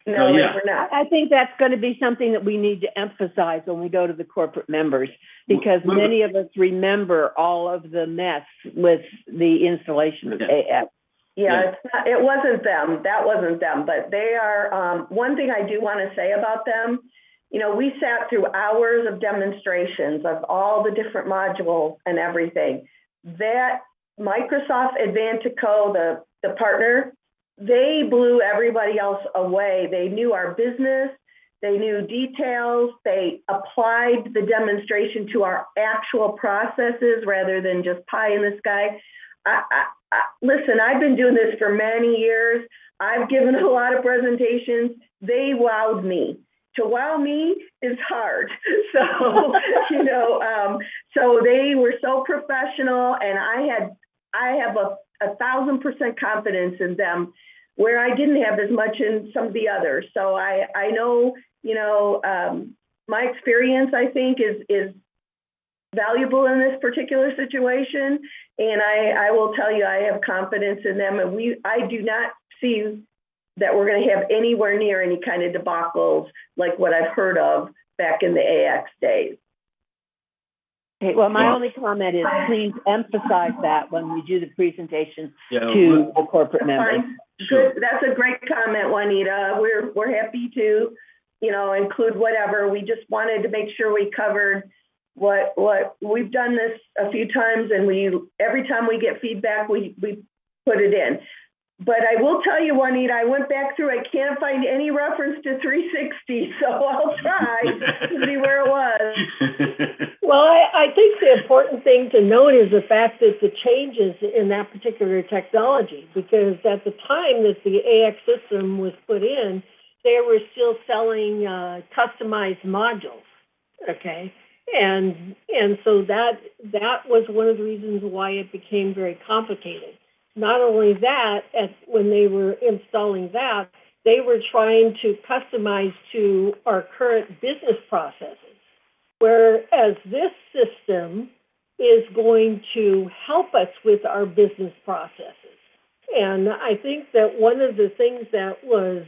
No, so, yeah. they were not. I think that's going to be something that we need to emphasize when we go to the corporate members, because many of us remember all of the mess with the installation of AX. Yeah, it wasn't them. That wasn't them, but they are, one thing I do want to say about them, you know, we sat through hours of demonstrations of all the different modules and everything. That Microsoft Advantico, the partner, they blew everybody else away. They knew our business, they knew details, they applied the demonstration to our actual processes rather than just pie in the sky. Listen, I've been doing this for many years. I've given a lot of presentations. They wowed me. To wow me is hard. So, you know, so they were so professional, and I have a 1,000% confidence in them where I didn't have as much in some of the others. So I know, you know, my experience, I think, is valuable in this particular situation. And I will tell you, I have confidence in them, and I do not see that we're going to have anywhere near any kind of debacles like what I've heard of back in the AX days. Okay, well, my only comment is please emphasize that when we do the presentation to the corporate members. Good. That's a great comment, Juanita. We're happy to, you know, include whatever. We just wanted to make sure we covered what we've done this a few times, and every time we get feedback, we put it in. But I will tell you, Juanita, I went back through, I can't find any reference to 360, so I'll try to see where it was. Well, I think the important thing to note is the fact that the changes in that particular technology, because at the time that the AX system was put in, they were still selling customized modules, okay? And so that was one of the reasons why it became very complicated. Not only that, when they were installing that, they were trying to customize to our current business processes, whereas this system is going to help us with our business processes. And I think that one of the things that was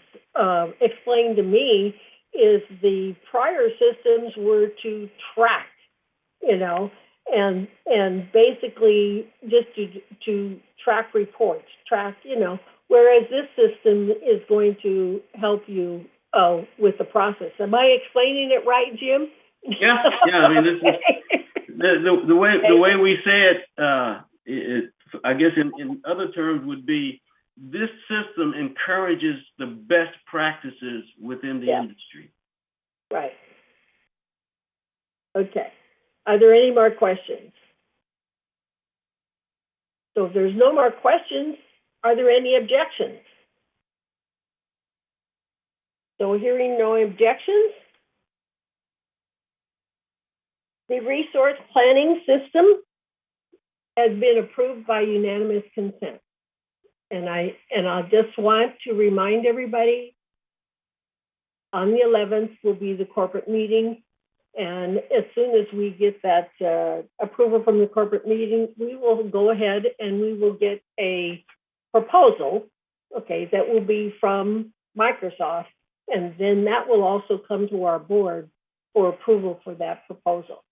explained to me is the prior systems were to track, you know, and basically just to track reports, you know, whereas this system is going to help you with the process. Am I explaining it right, Jim? Yeah. I mean, this is the way we say it. I guess in other terms would be this system encourages the best practices within the industry. Right. Okay. Are there any more questions? So if there's no more questions, are there any objections? So hearing no objections, the resource planning system has been approved by unanimous consent. And I just want to remind everybody, on the 11th will be the corporate meeting. And as soon as we get that approval from the corporate meeting, we will go ahead and we will get a proposal, okay, that will be from Microsoft. And then that will also come to our board for approval for that proposal.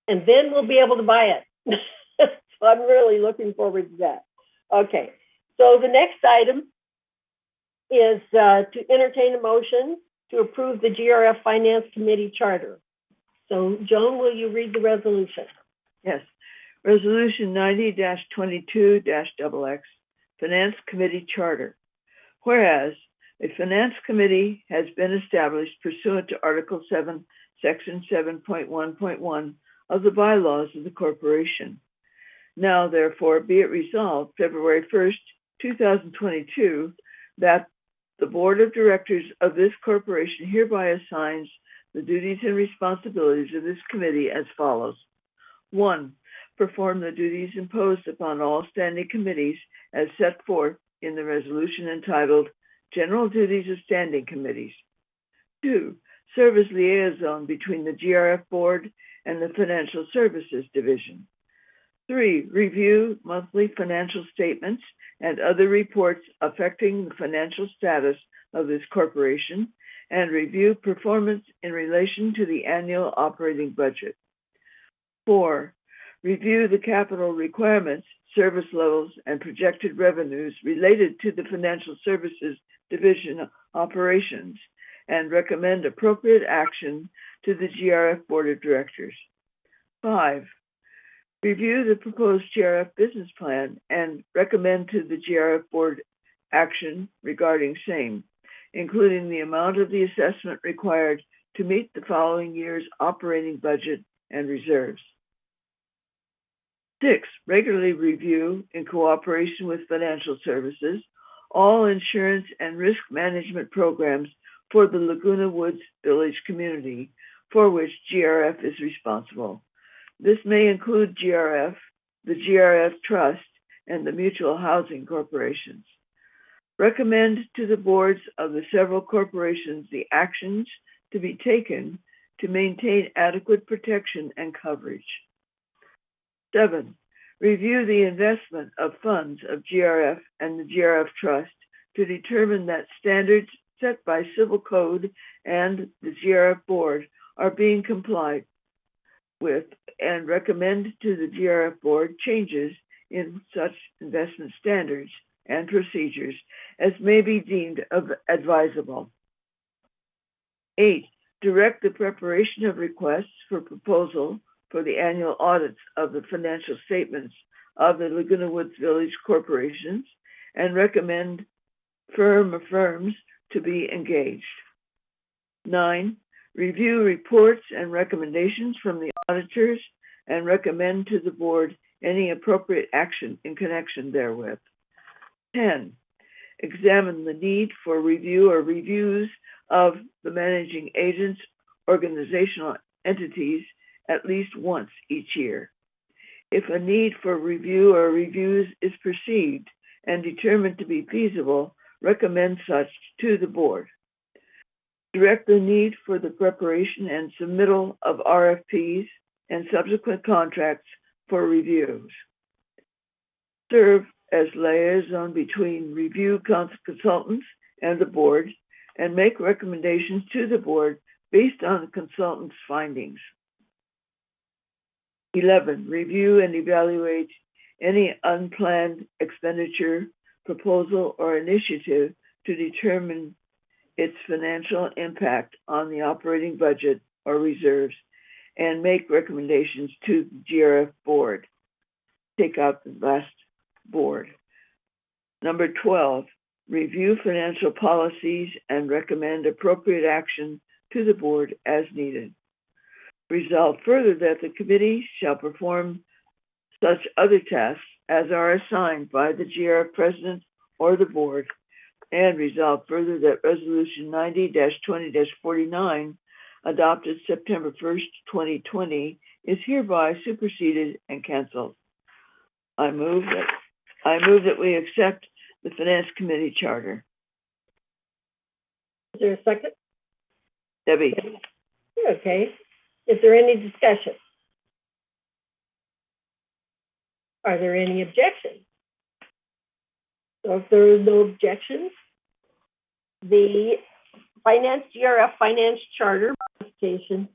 And then we'll be able to buy it. So I'm really looking forward to that. Okay, so the next item is to entertain a motion to approve the GRF Finance Committee Charter. So, Joan, will you read the resolution? Yes. Resolution 90-22-XX, Finance Committee Charter. Whereas a Finance Committee has been established pursuant to Article 7, Section 7.1.1 of the bylaws of the corporation. Now, therefore, be it resolved, February 1st, 2022, that the Board of Directors of this corporation hereby assigns the duties and responsibilities of this committee as follows. 1, perform the duties imposed upon all standing committees as set forth in the resolution entitled General Duties of Standing Committees. 2, serve as liaison between the GRF Board and the Financial Services Division. 3, review monthly financial statements and other reports affecting the financial status of this corporation and review performance in relation to the annual operating budget. 4, review the capital requirements service levels, and projected revenues related to the financial services division operations, and recommend appropriate action to the GRF Board of Directors. 5, review the proposed GRF business plan and recommend to the GRF Board action regarding same, including the amount of the assessment required to meet the following year's operating budget and reserves. 6, regularly review, in cooperation with financial services, all insurance and risk management programs for the Laguna Woods Village community for which GRF is responsible. This may include GRF, the GRF Trust, and the Mutual Housing Corporations. Recommend to the boards of the several corporations the actions to be taken to maintain adequate protection and coverage. 7, review the investment of funds of GRF and the GRF Trust to determine that standards set by Civil Code and the GRF Board are being complied with, and recommend to the GRF Board changes in such investment standards and procedures as may be deemed advisable. 8, direct the preparation of requests for proposal for the annual audits of the financial statements of the Laguna Woods Village corporations and recommend firms to be engaged. 9, review reports and recommendations from the auditors and recommend to the board any appropriate action in connection therewith. 10, examine the need for review or reviews of the managing agents' organizational entities at least once each year. If a need for review or reviews is perceived and determined to be feasible, recommend such to the board. Direct the need for the preparation and submittal of RFPs and subsequent contracts for reviews. Serve as liaison between review consultants and the board and make recommendations to the board based on the consultant's findings. 11, review and evaluate any unplanned expenditure, proposal, or initiative to determine its financial impact on the operating budget or reserves and make recommendations to the GRF board. Take out the last board. Number 12, review financial policies and recommend appropriate action to the board as needed. Resolve further that the committee shall perform such other tasks as are assigned by the GRF president or the board, and resolve further that Resolution 90-20-49, adopted September 1st, 2020, is hereby superseded and canceled. I move that we accept the Finance Committee Charter. Is there a second? Debbie. Okay. Is there any discussion? Are there any objections? So if there are no objections, the GRF Finance Charter modification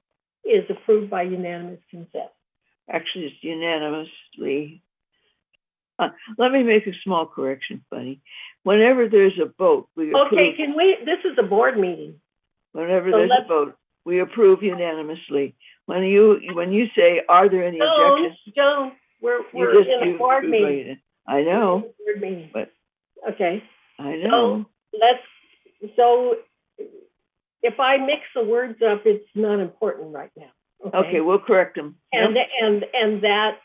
is approved by unanimous consent. Actually, it's unanimously. Let me make a small correction, Bunny. Whenever there's a vote, we approve. Okay, this is a board meeting. Whenever there's a vote, we approve unanimously. When you say, are there any objections? Joan, we're in a board meeting. I know. Board meeting. But okay. I know. So if I mix the words up, it's not important right now. Okay, we'll correct them. And that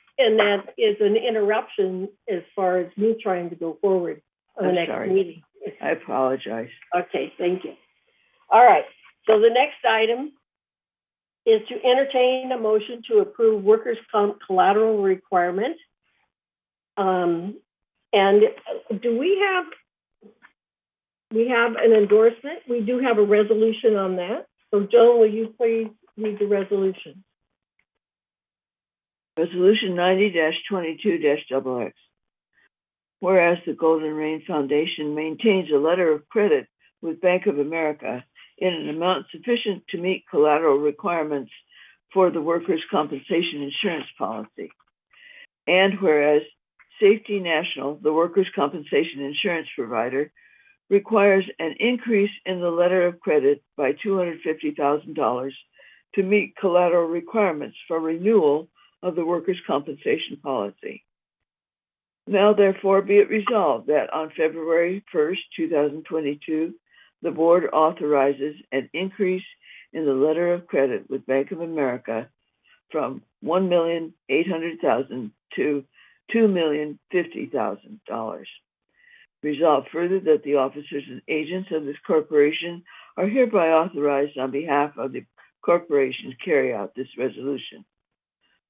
is an interruption as far as me trying to go forward on the next meeting. I apologize. Okay, thank you. All right. So the next item is to entertain a motion to approve workers' comp collateral requirement. And do we have an endorsement? We do have a resolution on that. So Joan, will you please read the resolution? Resolution 90-22-XX. Whereas the Golden Rain Foundation maintains a letter of credit with Bank of America in an amount sufficient to meet collateral requirements for the workers' compensation insurance policy. And whereas Safety National, the workers' compensation insurance provider, requires an increase in the letter of credit by $250,000 to meet collateral requirements for renewal of the workers' compensation policy. Now, therefore, be it resolved that on February 1st, 2022, the board authorizes an increase in the letter of credit with Bank of America from $1,800,000 to $2,050,000. Resolved further that the officers and agents of this corporation are hereby authorized on behalf of the corporation to carry out this resolution.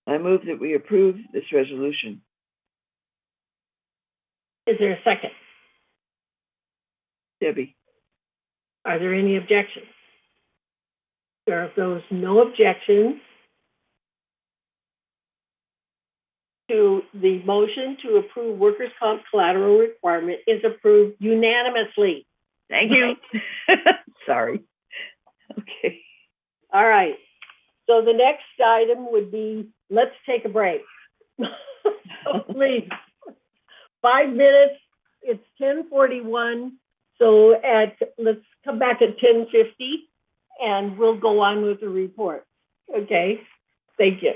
I move that we approve this resolution. Is there a second? Debbie. Are there any objections? There are those no objections to the motion to approve workers' comp collateral requirement is approved unanimously. Thank you. Sorry. Okay. All right. So the next item would be, let's take a break. So please, 5 minutes. It's 10:41. So let's come back at 10:50 and we'll go on with the report. Okay. Thank you.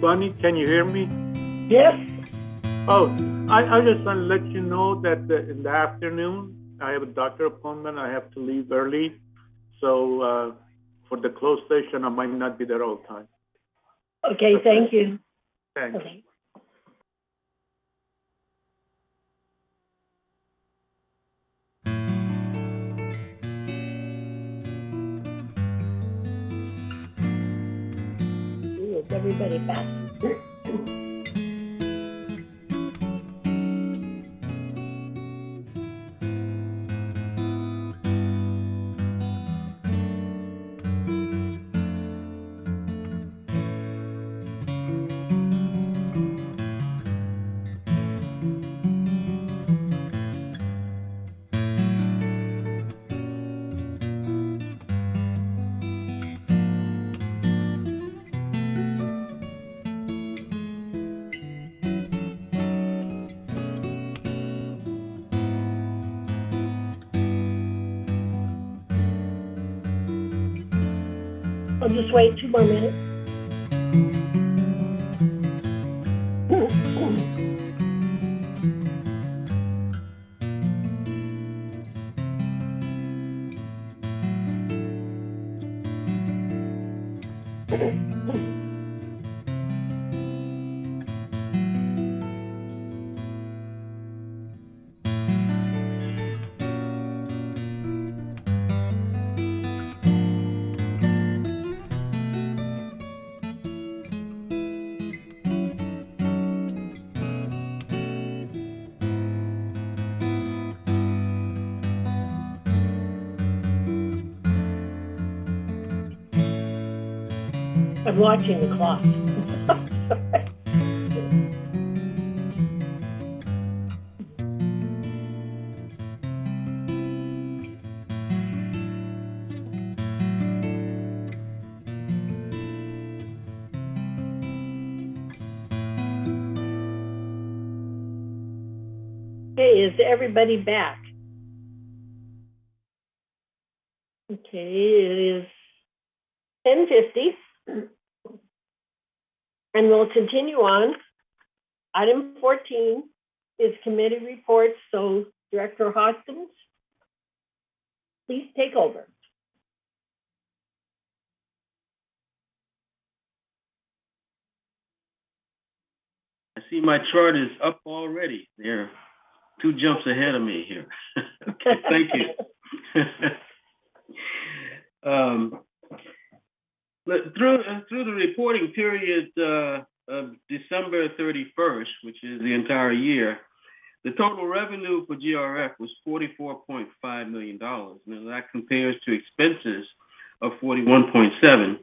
Bunny, can you hear me? Yes. Oh, I just want to let you know that in the afternoon, I have a doctor appointment. I have to leave early. So for the closed session, I might not be there all the time. Okay, thank you. Thanks. Okay. Is everybody back? I'll just wait 2 more minutes. I'm watching the clock. Okay, is everybody back? Okay, it is 10:50. And we'll continue on. Item 14 is committee reports. So Director Hoskins, please take over. I see my chart is up already. There, 2 jumps ahead of me here. Okay, thank you. Through the reporting period of December 31st, which is the entire year, the total revenue for GRF was $44.5 million. Now that compares to expenses of $41.7,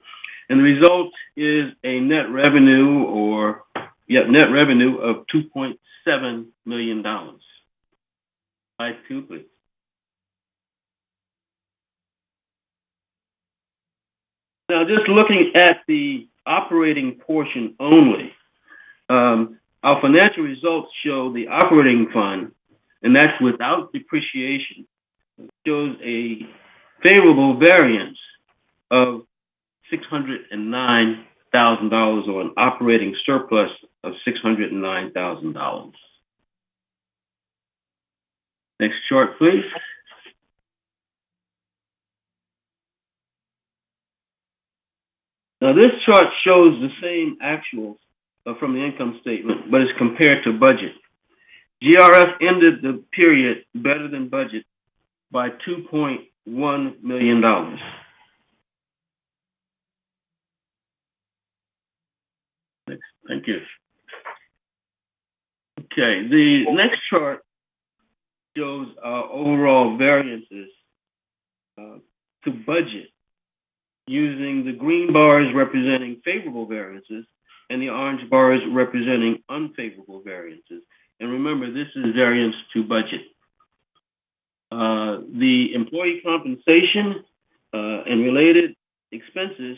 and the result is a net revenue of $2.7 million. Slide 2, please. Now, just looking at the operating portion only, our financial results show the operating fund, and that's without depreciation, shows a favorable variance of $609,000, or an operating surplus of $609,000. Next chart, please. Now, this chart shows the same actuals from the income statement, but it's compared to budget. GRF ended the period better than budget by $2.1 million. Next, thank you. Okay, the next chart shows our overall variances to budget, using the green bars representing favorable variances and the orange bars representing unfavorable variances. And remember, this is variance to budget. The employee compensation and related expenses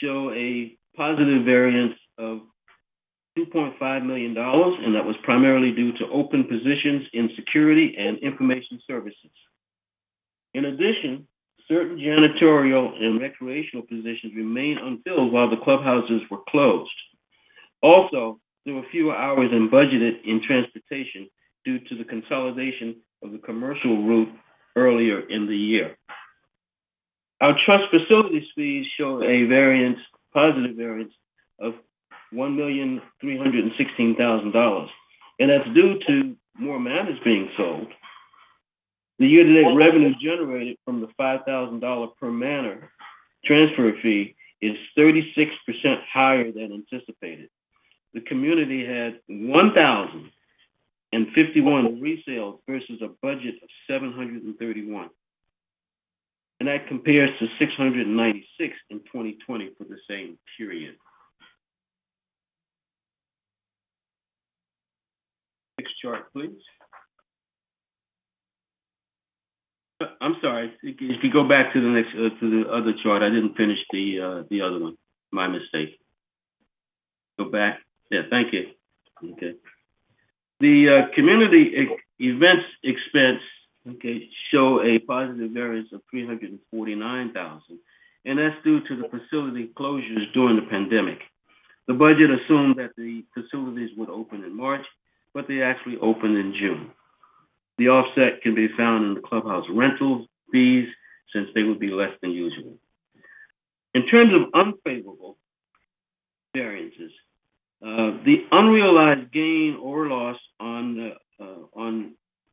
show a positive variance of $2.5 million, and that was primarily due to open positions in security and information services. In addition, certain janitorial and recreational positions remain unfilled while the clubhouses were closed. Also, there were fewer hours than budgeted in transportation due to the consolidation of the commercial route earlier in the year. Our trust facilities fees show a positive variance of $1,316,000, and that's due to more manors being sold. The year-to-date revenue generated from the $5,000 per manor transfer fee is 36% higher than anticipated. The community had 1,051 resales versus a budget of 731. And that compares to 696 in 2020 for the same period. Next chart, please. I'm sorry. If you go back to the next to the other chart, I didn't finish the other one. My mistake. Go back. Yeah, thank you. Okay. The community events expense, show a positive variance of $349,000, and that's due to the facility closures during the pandemic. The budget assumed that the facilities would open in March, but they actually opened in June. The offset can be found in the clubhouse rental fees, since they would be less than usual. In terms of unfavorable variances, the unrealized gain or loss on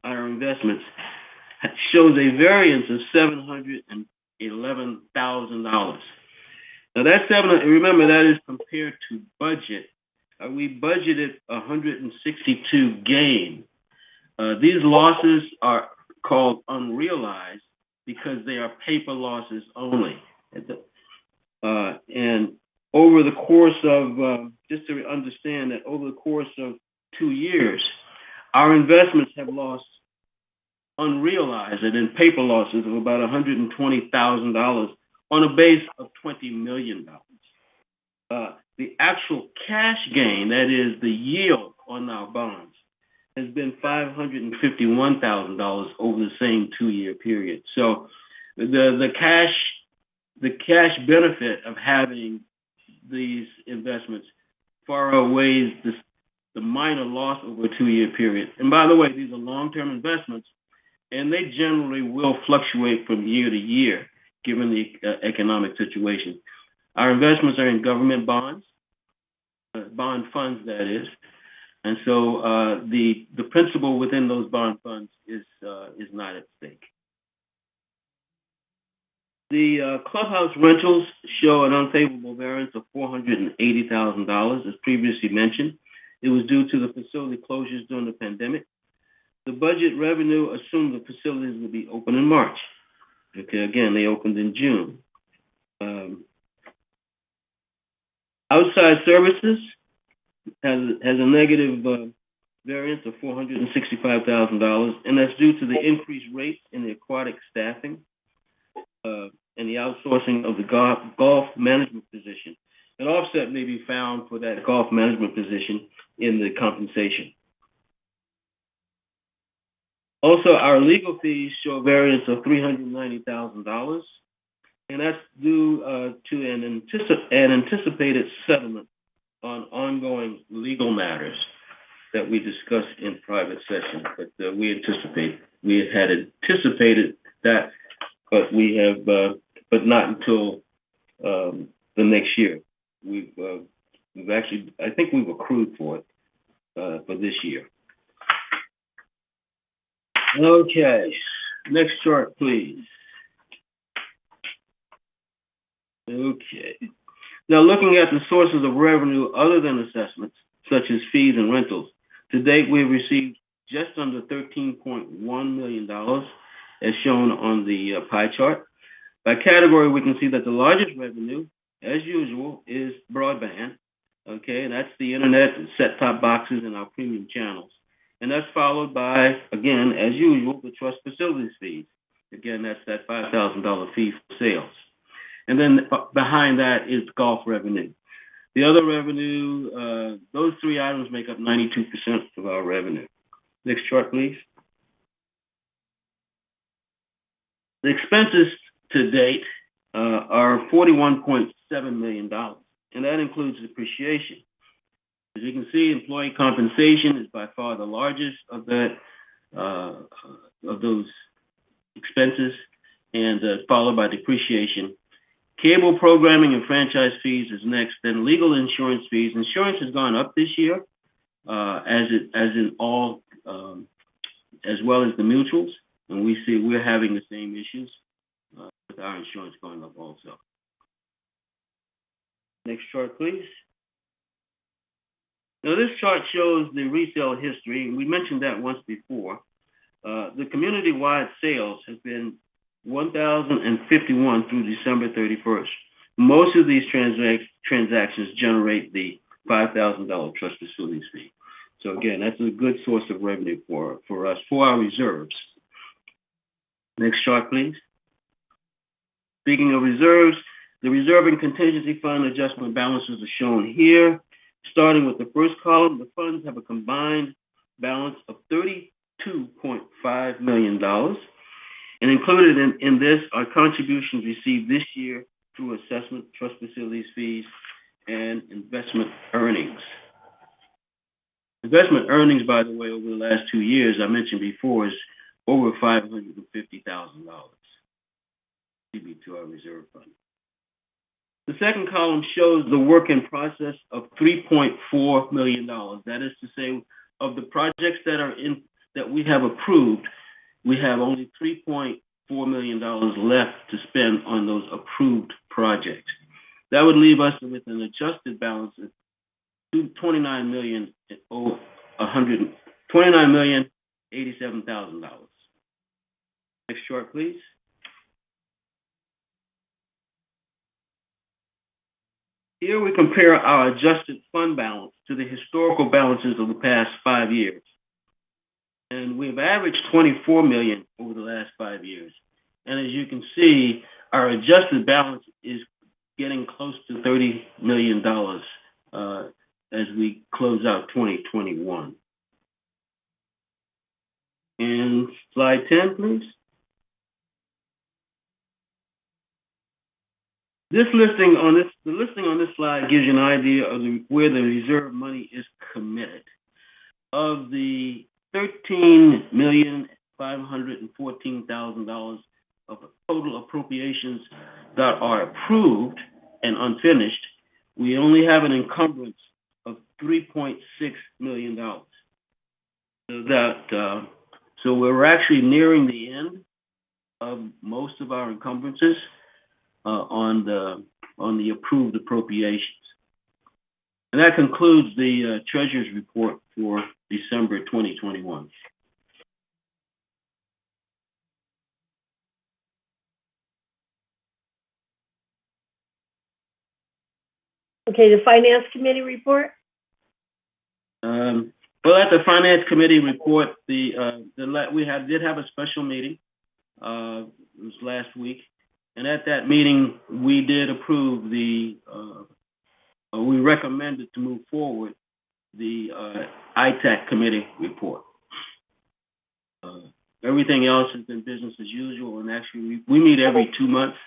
our investments shows a variance of $711,000. Now remember that is compared to budget. We budgeted 162 gain. These losses are called unrealized because they are paper losses only. And over the course of, just to understand that over the course of 2 years, our investments have lost unrealized and in paper losses of about $120,000 on a base of $20 million. The actual cash gain, that is the yield on our bonds, has been $551,000 over the same 2-year period. So the cash benefit of having these investments far outweighs the minor loss over a 2-year period. And by the way, these are long-term investments, and they generally will fluctuate from year to year, given the economic situation. Our investments are in government bonds, bond funds, that is. And so the principal within those bond funds is not at stake. The clubhouse rentals show an unfavorable variance of $480,000, as previously mentioned. It was due to the facility closures during the pandemic. The budget revenue assumed the facilities would be open in March. Again, they opened in June. Outside services has a negative variance of $465,000, and that's due to the increased rates in the aquatic staffing and the outsourcing of the golf management position. An offset may be found for that golf management position in the compensation. Also, our legal fees show a variance of $390,000, and that's due to an anticipated settlement on ongoing legal matters that we discussed in private session. But we had anticipated that, but we have, but not until the next year. We've actually, I think we've accrued for it for this year. Okay, next chart, please. Okay. Now, looking at the sources of revenue other than assessments, such as fees and rentals, to date, we've received just under $13.1 million, as shown on the pie chart. By category, we can see that the largest revenue, as usual, is broadband, and that's the internet, set-top boxes, and our premium channels. And that's followed by, again, as usual, the trust facilities fees. Again, that's that $5,000 fee for sales. And then behind that is golf revenue. The other revenue, those three items make up 92% of our revenue. Next chart, please. The expenses to date are $41.7 million, and that includes depreciation. As you can see, employee compensation is by far the largest of that of those expenses, and followed by depreciation. Cable programming and franchise fees is next. Then legal insurance fees. Insurance has gone up this year, as in all, as well as the mutuals, and we're having the same issues with our insurance going up also. Next chart, please. Now, this chart shows the resale history, and we mentioned that once before. The community-wide sales have been 1,051 through December 31st. Most of these transactions generate the $5,000 trust facilities fee. So again, that's a good source of revenue for us, for our reserves. Next chart, please. Speaking of reserves, the reserve and contingency fund adjustment balances are shown here. Starting with the first column, the funds have a combined balance of $32.5 million. And included in this are contributions received this year through assessment, trust facilities fees, and investment earnings. Investment earnings, by the way, over the last 2 years, I mentioned before, is over $550,000 to our reserve fund. The second column shows the work in process of $3.4 million. That is to say, of the projects that we have approved, we have only $3.4 million left to spend on those approved projects. That would leave us with an adjusted balance of $29,087,000. Next chart, please. Here we compare our adjusted fund balance to the historical balances of the past 5 years. And we've averaged $24 million over the last 5 years. And as you can see, our adjusted balance is getting close to $30 million as we close out 2021. And slide 10, please. The listing on this slide gives you an idea of where the reserve money is committed. Of the $13,514,000 of total appropriations that are approved and unfinished, we only have an encumbrance of $3.6 million. So we're actually nearing the end of most of our encumbrances on the approved appropriations. And that concludes the Treasurer's report for December 2021. Okay, the Finance Committee report? Well, at the Finance Committee report, we did have a special meeting. It was last week. And at that meeting, we did approve we recommended to move forward the ITAC committee report. Everything else has been business as usual, and actually we meet every 2 months,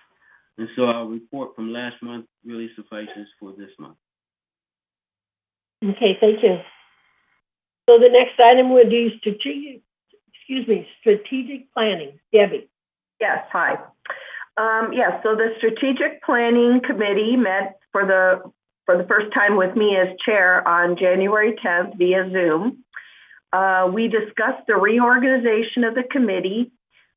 and so our report from last month really suffices for this month. Okay, thank you. So the next item would be strategic planning. Debbie. Yes, hi. So the Strategic Planning Committee met for the first time with me as chair on January 10th via Zoom. We discussed the reorganization of the committee.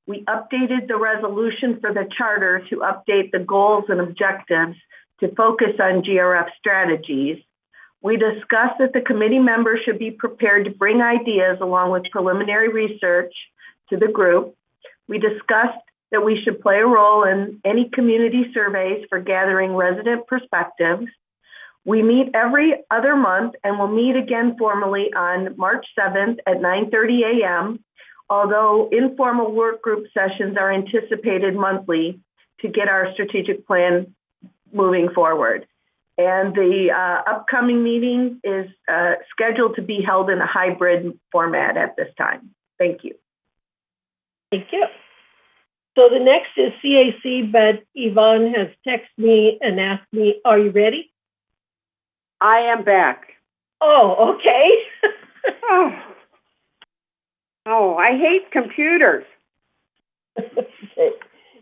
We updated the resolution for the charter to update the goals and objectives to focus on GRF strategies. We discussed that the committee members should be prepared to bring ideas along with preliminary research to the group. We discussed that we should play a role in any community surveys for gathering resident perspectives. We meet every other month and will meet again formally on March 7th at 9:30 a.m., although informal work group sessions are anticipated monthly to get our strategic plan moving forward. And the upcoming meeting is scheduled to be held in a hybrid format at this time. Thank you. Thank you. So the next is CAC, but Yvonne has texted me and asked me, are you ready? I am back. Oh, okay. Oh, I hate computers. Okay.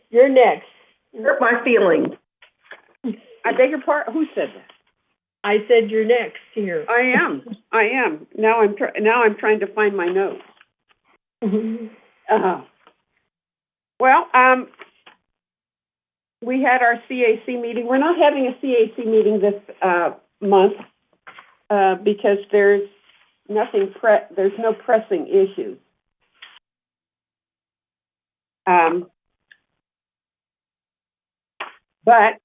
You're next. Hurt my feelings. I beg your pardon. Who said that? I said you're next here. I am. Now I'm trying to find my notes. Well, we had our CAC meeting. We're not having a CAC meeting this month because there's no pressing issues. But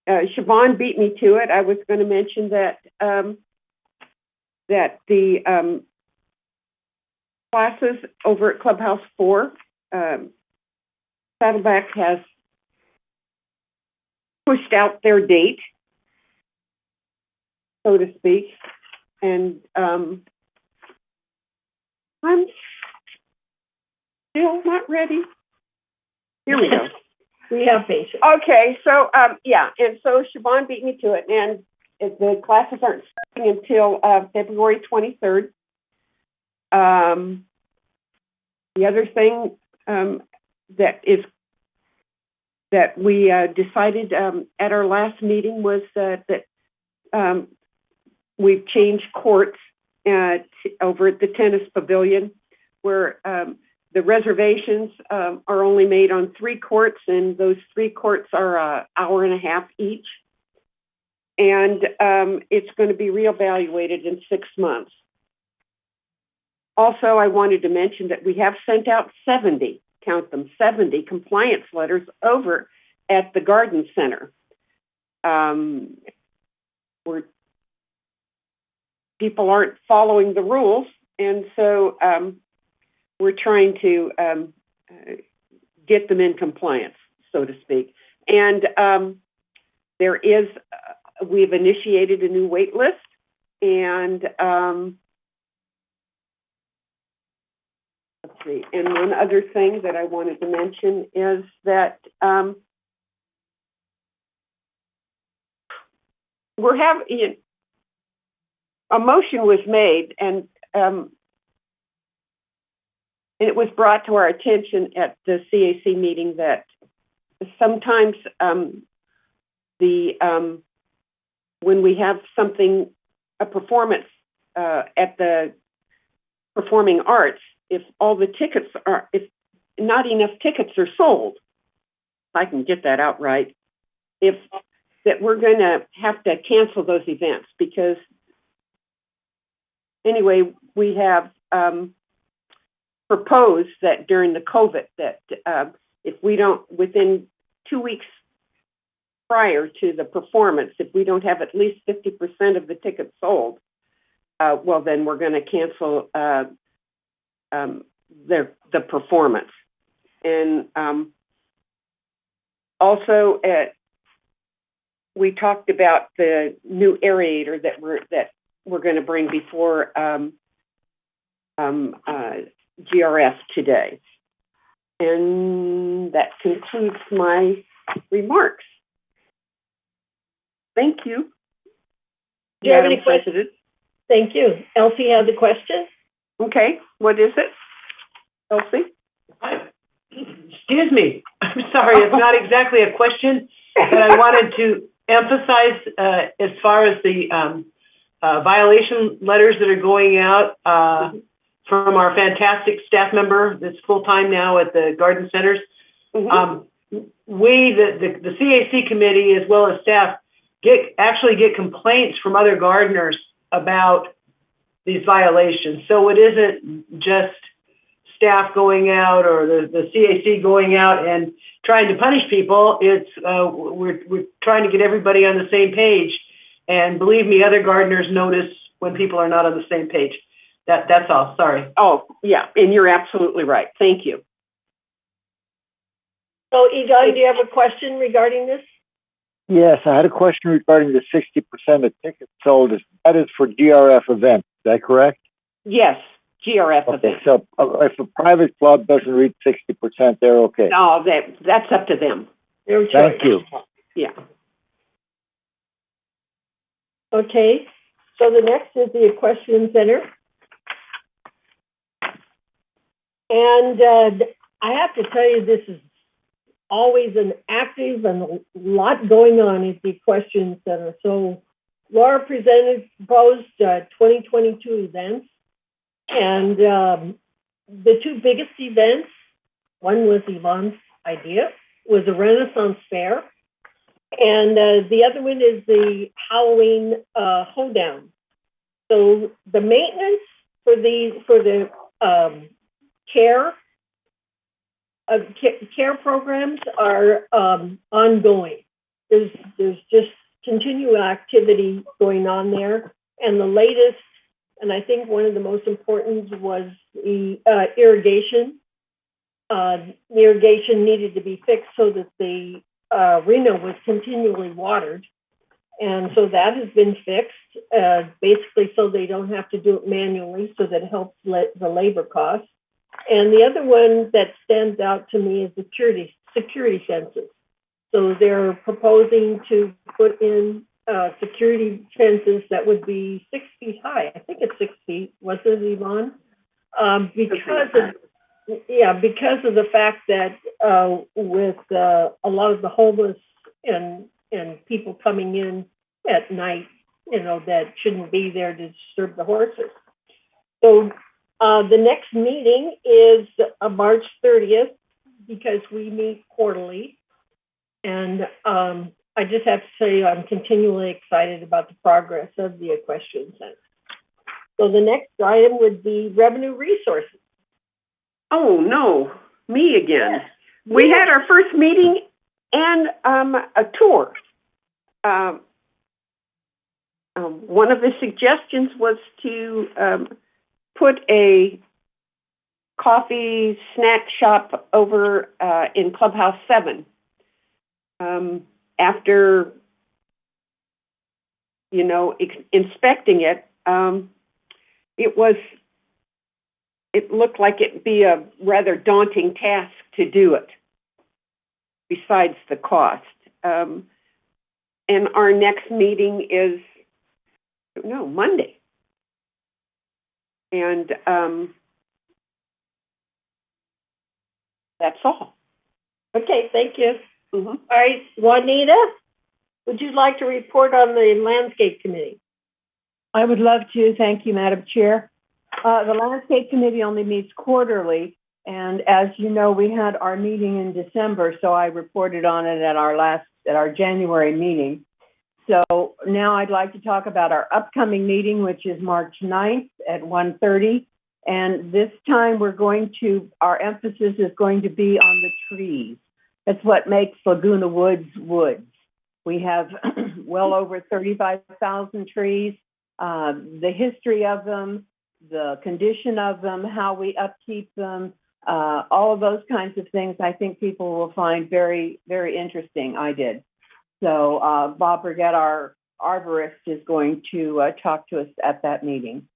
Siobhan beat me to it. I was going to mention that the classes over at Clubhouse 4, Saddleback has pushed out their date, so to speak, and I'm still not ready. Here we go. We have patience. Okay, so and so Siobhan beat me to it, and the classes aren't starting until February 23rd. The other thing that we decided at our last meeting was that we've changed courts over at the tennis pavilion, where the reservations are only made on 3 courts, and those 3 courts are an hour and a half each. And it's going to be reevaluated in 6 months. Also, I wanted to mention that we have sent out 70, count them, 70 compliance letters over at the Garden Center. Where people aren't following the rules, and so we're trying to get them in compliance, so to speak. And we've initiated a new wait list, and let's see. And one other thing that I wanted to mention is that we're having a motion was made, and it was brought to our attention at the CAC meeting that sometimes when we have a performance at the Performing Arts, if not enough tickets are sold, if I can get that out right, that we're going to have to cancel those events, because anyway, we have proposed that during the COVID that if we don't, within 2 weeks prior to the performance, if we don't have at least 50% of the tickets sold, well, then we're going to cancel the performance. And also, we talked about the new aerator that we're going to bring before GRF today. And that concludes my remarks. Thank you. Do you have any questions? Thank you. Elsie has a question. Okay, what is it, Elsie? Excuse me. I'm sorry, it's not exactly a question, but I wanted to emphasize as far as the violation letters that are going out from our fantastic staff member that's full-time now at the Garden Centers. We, the CAC committee, as well as staff, actually get complaints from other gardeners about these violations. So it isn't just staff going out or the CAC going out and trying to punish people. It's we're trying to get everybody on the same page. And believe me, other gardeners notice when people are not on the same page. That's all. Sorry. Oh, yeah, and you're absolutely right. Thank you. So, Egon, do you have a question regarding this? Yes, I had a question regarding the 60% of tickets sold. That is for GRF events. Is that correct? Yes, GRF events. So if a private club doesn't reach 60%, they're okay. No, that's up to them. Thank you. Yeah. Okay. So the next is the Equestrian Center. And I have to tell you, this is always an active and a lot going on at the Equestrian Center. So Laura proposed 2022 events. And the two biggest events, one was Yvonne's idea, was a Renaissance Fair. And the other one is the Halloween hoedown. So the maintenance for the care programs are ongoing. There's just continual activity going on there. And the latest, and I think one of the most important, was the irrigation. The irrigation needed to be fixed so that the arena was continually watered. And so that has been fixed, basically so they don't have to do it manually, so that helps the labor costs. And the other one that stands out to me is security fences. So they're proposing to put in security fences that would be 6 feet high. I think it's 6 feet. Was it, Yvonne? Because of the fact that with a lot of the homeless and people coming in at night, that shouldn't be there to disturb the horses. So the next meeting is March 30th, because we meet quarterly. And I just have to say I'm continually excited about the progress of the Equestrian Center. So the next item would be revenue resources. Oh, no, me again. Yes. We had our first meeting and a tour. One of the suggestions was to put a coffee snack shop over in Clubhouse 7. After, inspecting it, it looked like it'd be a rather daunting task to do it, besides the cost. And our next meeting is, Monday. And that's all. Okay, thank you. Mm-hmm. All right, Juanita, would you like to report on the Landscape Committee? I would love to. Thank you, Madam Chair. The Landscape Committee only meets quarterly, and as you know, we had our meeting in December, so I reported on it at our January meeting. So now I'd like to talk about our upcoming meeting, which is March 9th at 1:30. And this time our emphasis is going to be on the trees. That's what makes Laguna Woods woods. We have well over 35,000 trees. The history of them, the condition of them, how we upkeep them, all of those kinds of things I think people will find very, very interesting. I did. So Bob Burgett, our arborist, is going to talk to us at that meeting.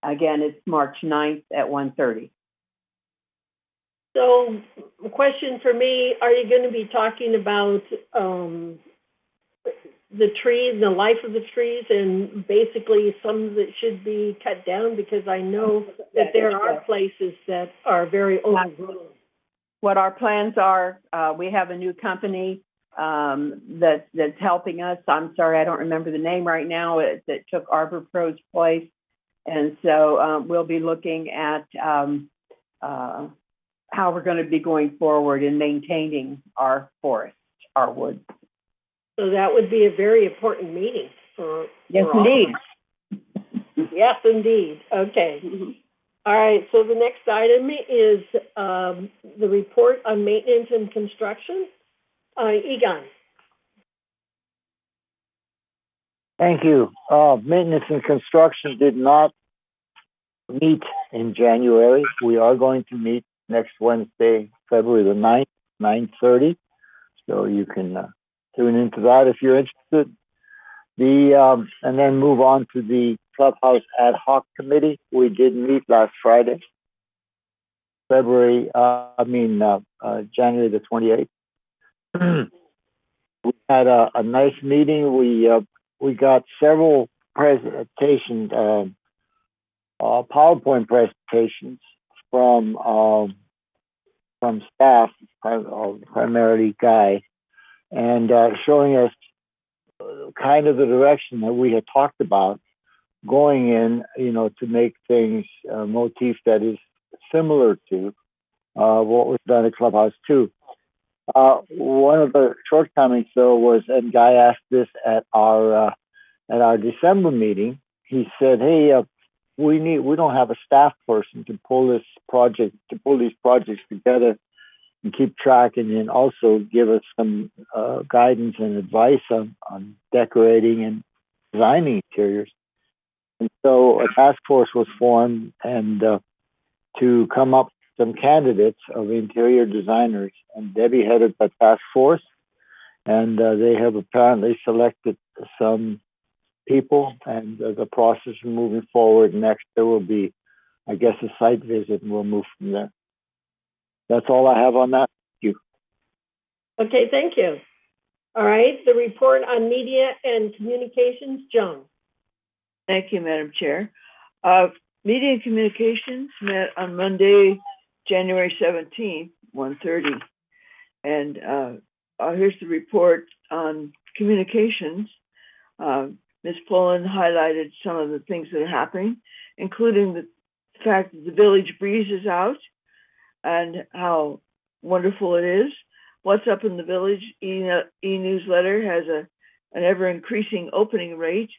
Again, it's March 9th at 1:30. So, a question for me, are you going to be talking about the trees, the life of the trees, and basically some that should be cut down? Because I know that there are places that are very overgrown. What our plans are, we have a new company that's helping us. I'm sorry, I don't remember the name right now, that took Arbor Pro's place. And so we'll be looking at how we're going to be going forward in maintaining our forests, our woods. So that would be a very important meeting for yes, indeed. Yes, indeed. Okay. Mm-hmm. All right. So the next item is the report on maintenance and construction. Egon. Thank you. Maintenance and construction did not meet in January. We are going to meet next Wednesday, February the 9th, 9:30. So you can tune into that if you're interested. And then move on to the Clubhouse Ad Hoc Committee. We did meet last Friday, January the 28th. We had a nice meeting. We got several PowerPoint presentations from staff, primarily Guy, and showing us kind of the direction that we had talked about going in, to make things a motif that is similar to what was done at Clubhouse 2. One of the shortcomings, though, was, and Guy asked this at our December meeting. He said, "Hey, we don't have a staff person to pull these projects together and keep track, and then also give us some guidance and advice on decorating and designing interiors." And so a task force was formed and to come up with some candidates of interior designers, and Debbie headed that task force, and they have apparently selected some people, and the process is moving forward. Next, there will be, I guess, a site visit, and we'll move from there. That's all I have on that. Thank you. Okay, thank you. All right, the report on media and communications, Joan. Thank you, Madam Chair. Media and Communications met on Monday, January 17th, 1:30. And here's the report on communications. Ms. Pullen highlighted some of the things that are happening, including the fact that the Village Breeze is out and how wonderful it is. What's Up in the Village e-newsletter has an ever-increasing opening rate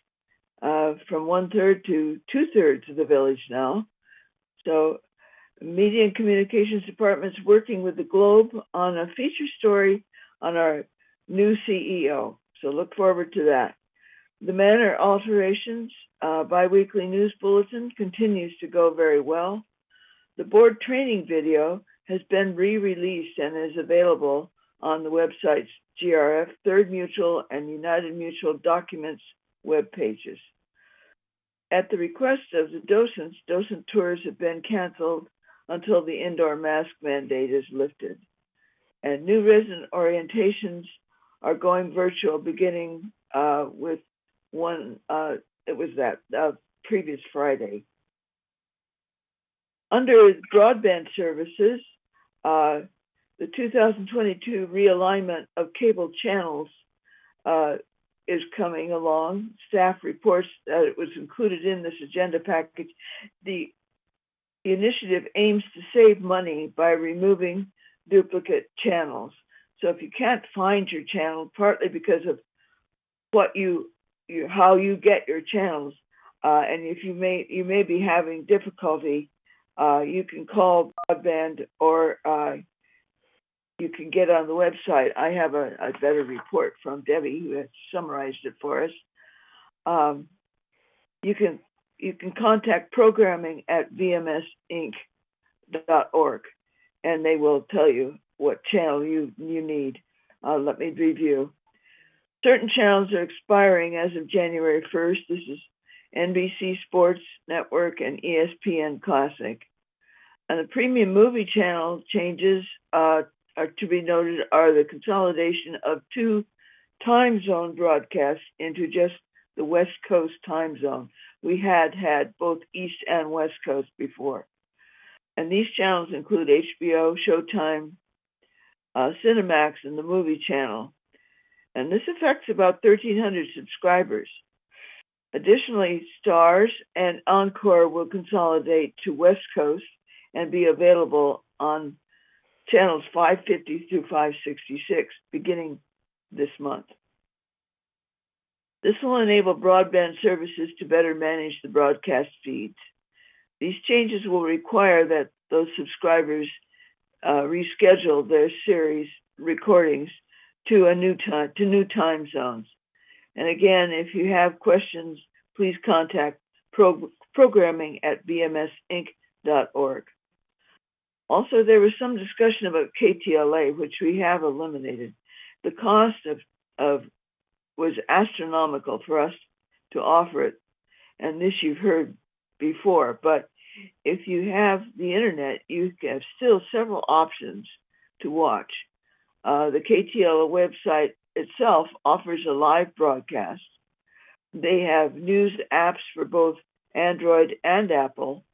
from 1/3 to 2/3 of the village now. So Media and Communications Department's working with the Globe on a feature story on our new CEO. So look forward to that. The Manor Alterations biweekly news bulletin continues to go very well. The board training video has been re-released and is available on the websites GRF, Third Mutual, and United Mutual Documents web pages. At the request of the docents, docent tours have been canceled until the indoor mask mandate is lifted. And new resident orientations are going virtual, beginning with one, it was that previous Friday. Under broadband services, the 2022 realignment of cable channels is coming along. Staff reports that it was included in this agenda package. The initiative aims to save money by removing duplicate channels. So if you can't find your channel, partly because of what how you get your channels, and if you may be having difficulty, you can call broadband or you can get on the website. I have a better report from Debbie who has summarized it for us. You can contact programming at vmsinc.org, and they will tell you what channel you need. Let me review. Certain channels are expiring as of January 1st. This is NBC Sports Network and ESPN Classic. And the premium movie channel changes are to be noted are the consolidation of 2 time zone broadcasts into just the West Coast time zone. We had both East and West Coast before. And these channels include HBO, Showtime, Cinemax, and the Movie Channel. And this affects about 1,300 subscribers. Additionally, Stars and Encore will consolidate to West Coast and be available on channels 550 through 566 beginning this month. This will enable broadband services to better manage the broadcast feeds. These changes will require that those subscribers reschedule their series recordings to new time zones. And again, if you have questions, please contact programming at vmsinc.org. Also, there was some discussion about KTLA, which we have eliminated. The cost was astronomical for us to offer it, and this you've heard before. But if you have the internet, you have still several options to watch. The KTLA website itself offers a live broadcast. They have news apps for both Android and Apple.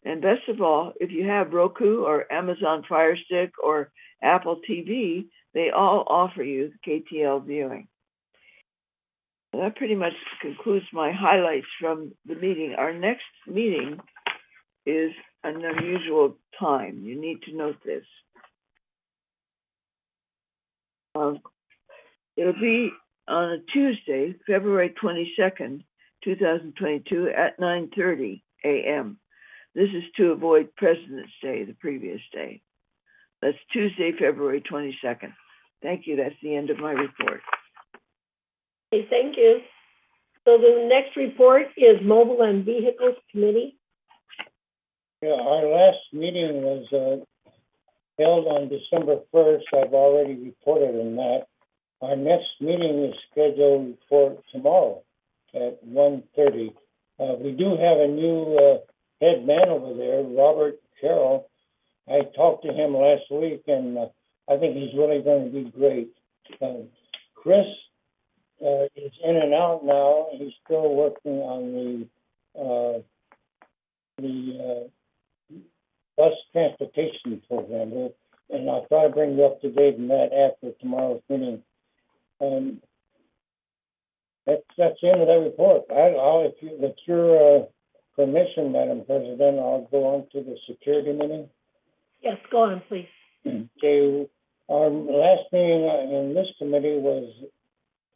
And best of all, if you have Roku or Amazon Fire Stick or Apple TV, they all offer you KTL viewing. That pretty much concludes my highlights from the meeting. Our next meeting is an unusual time. You need to note this. It'll be on a Tuesday, February 22nd, 2022 at 9:30 a.m. This is to avoid President's Day, the previous day. That's Tuesday, February 22nd. Thank you. That's the end of my report. Okay, thank you. So the next report is Mobile and Vehicles Committee. Yeah, our last meeting was held on December 1st. I've already reported on that. Our next meeting is scheduled for tomorrow at 1:30. We do have a new head man over there, Robert Carroll. I talked to him last week, and I think he's really going to be great. Chris is in and out now. He's still working on the bus transportation program, and I'll try to bring you up to date on that after tomorrow's meeting. That's the end of that report. With your permission, Madam President, I'll go on to the security meeting. Yes, go on, please. Okay, our last meeting in this committee was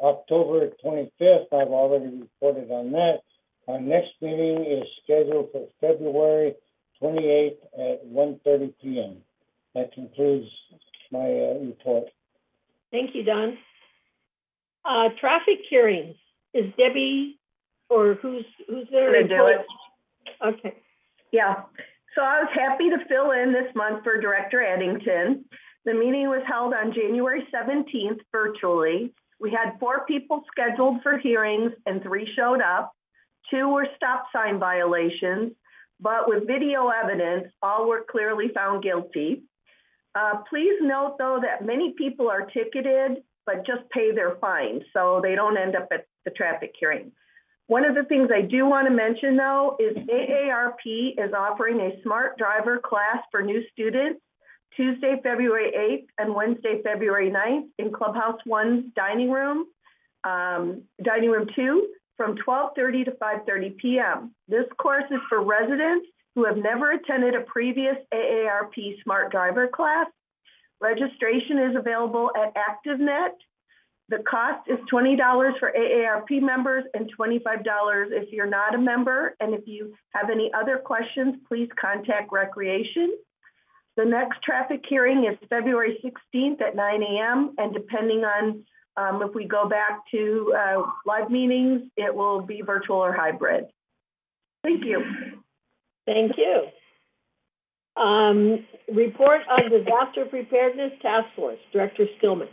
October 25th. I've already reported on that. Our next meeting is scheduled for February 28th at 1:30 p.m. That concludes my report. Thank you, Don. Traffic hearings. Is Debbie or who's there? Gonna do it. Okay. Yeah. So I was happy to fill in this month for Director Addington. The meeting was held on January 17th virtually. We had 4 people scheduled for hearings and 3 showed up. 2 were stop sign violations, but with video evidence, all were clearly found guilty. Please note, though, that many people are ticketed, but just pay their fine, so they don't end up at the traffic hearing. One of the things I do want to mention, though, is AARP is offering a smart driver class for new students Tuesday, February 8th and Wednesday, February 9th in Clubhouse 1's dining room 2 from 12:30 to 5:30 p.m. This course is for residents who have never attended a previous AARP Smart Driver class. Registration is available at ActiveNet. The cost is $20 for AARP members and $25 if you're not a member. And if you have any other questions, please contact Recreation. The next traffic hearing is February 16th at 9 a.m. And depending on if we go back to live meetings, it will be virtual or hybrid. Thank you. Thank you. Report on Disaster Preparedness Task Force, Director Stillman.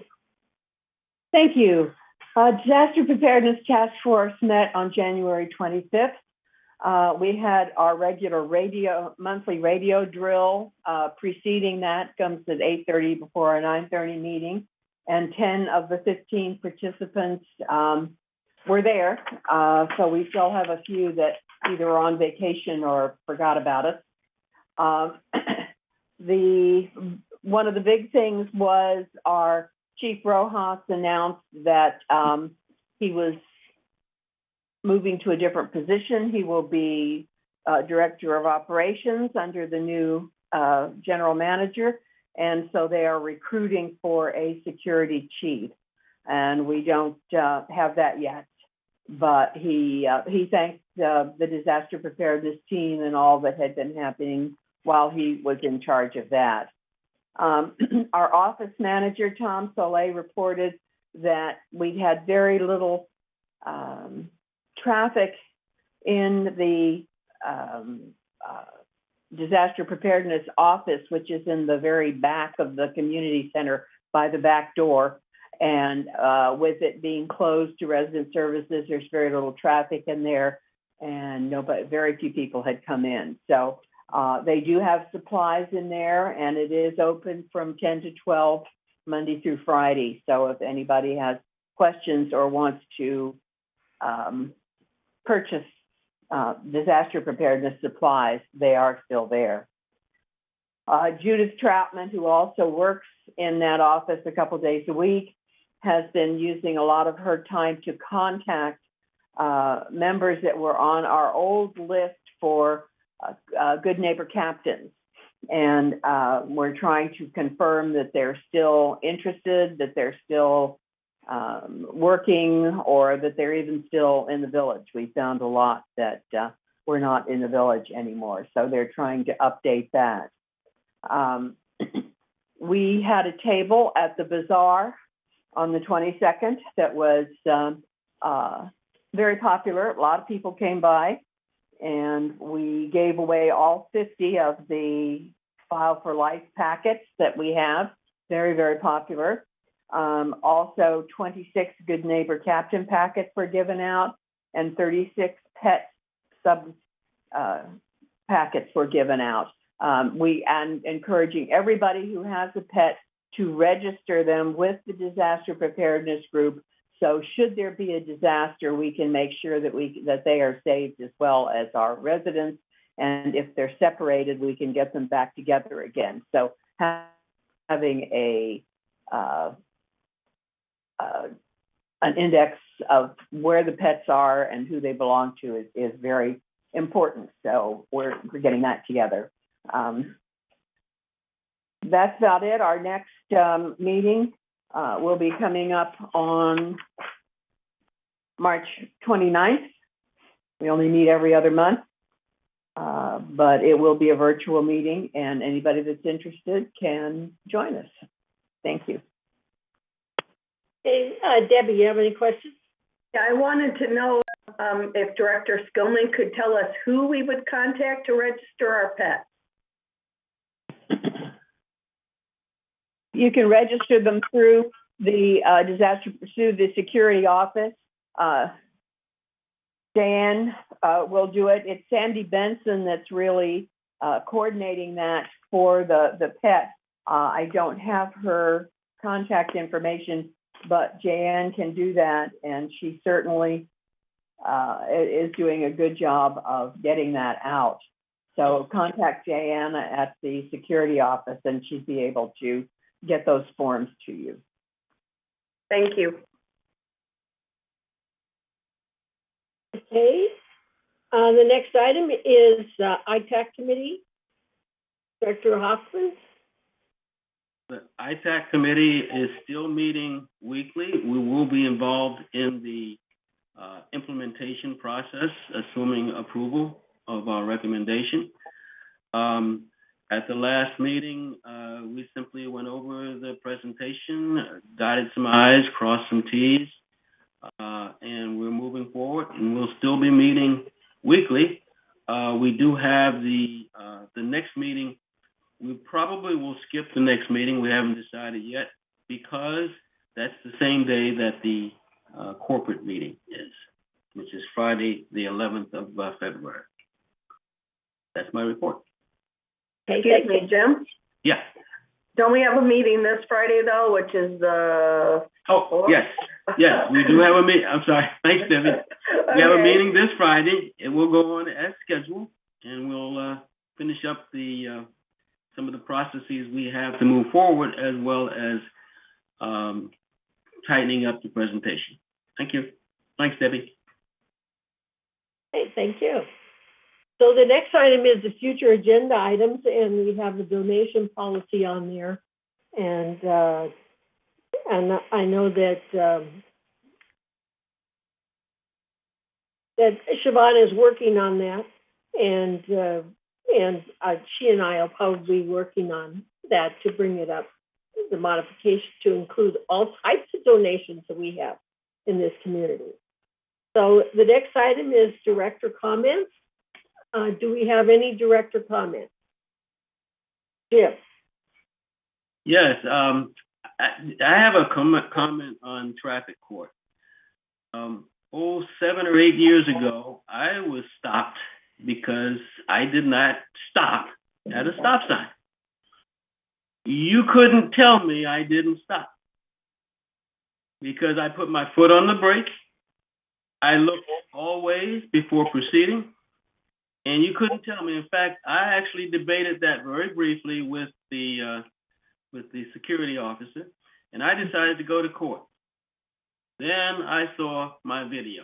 Thank you. Disaster Preparedness Task Force met on January 25th. We had our regular monthly radio drill. Preceding that comes at 8:30 before our 9:30 meeting. And 10 of the 15 participants were there. So we still have a few that either are on vacation or forgot about us. One of the big things was our Chief Rojas announced that he was moving to a different position. He will be Director of Operations under the new General Manager. And so they are recruiting for a security chief. And we don't have that yet. But he thanked the disaster preparedness team and all that had been happening while he was in charge of that. Our office manager, Tom Soleil, reported that we had very little traffic in the disaster preparedness office, which is in the very back of the community center by the back door. And with it being closed to resident services, there's very little traffic in there, and very few people had come in. So they do have supplies in there, and it is open from 10 to 12 Monday through Friday. So if anybody has questions or wants to purchase disaster preparedness supplies, they are still there. Judith Troutman, who also works in that office a couple days a week, has been using a lot of her time to contact members that were on our old list for Good Neighbor Captains. And we're trying to confirm that they're still interested, that they're still working, or that they're even still in the village. We found a lot that were not in the village anymore, so they're trying to update that. We had a table at the bazaar on the 22nd that was very popular. A lot of people came by, and we gave away all 50 of the File for Life packets that we have. Very, very popular. Also, 26 Good Neighbor Captain packets were given out, and 36 pet sub packets were given out. We are encouraging everybody who has a pet to register them with the disaster preparedness group. So should there be a disaster, we can make sure that they are saved as well as our residents. And if they're separated, we can get them back together again. So having an index of where the pets are and who they belong to is very important. So we're getting that together. That's about it. Our next meeting will be coming up on March 29th. We only meet every other month, but it will be a virtual meeting, and anybody that's interested can join us. Thank you. Hey, Debbie, you have any questions? Yeah, I wanted to know if Director Skillman could tell us who we would contact to register our pets. You can register them through the through the security office. Dan will do it. It's Sandy Benson that's really coordinating that for the pet. I don't have her contact information, but Jan can do that, and she certainly is doing a good job of getting that out. So contact Jan at the security office, and she'd be able to get those forms to you. Thank you. Okay. The next item is ITAC committee. Director Hoffman. The ITAC committee is still meeting weekly. We will be involved in the implementation process, assuming approval of our recommendation. At the last meeting, we simply went over the presentation, dotted some I's, crossed some T's, and we're moving forward, and we'll still be meeting weekly. We do have the next meeting. We probably will skip the next meeting. We haven't decided yet, because that's the same day that the corporate meeting is, which is Friday, the 11th of February. That's my report. Excuse me, Jim? Yeah. Don't we have a meeting this Friday, though, which is the... Oh, yes, we do have a meeting. I'm sorry. Thanks, Debbie. We have a meeting this Friday. It will go on as scheduled, and we'll finish up some of the processes we have to move forward, as well as tightening up the presentation. Thank you. Thanks, Debbie. Hey, thank you. So the next item is the future agenda items, and we have the donation policy on there. And I know that that Siobhan is working on that, and she and I will probably be working on that to bring it up, the modification to include all types of donations that we have in this community. So the next item is director comments. Do we have any director comments? Jim? Yes, I have a comment on traffic court. 7 or 8 years ago, I was stopped because I did not stop at a stop sign. You couldn't tell me I didn't stop, because I put my foot on the brake, I look always before proceeding, and you couldn't tell me. In fact, I actually debated that very briefly with the security officer, and I decided to go to court. Then I saw my video.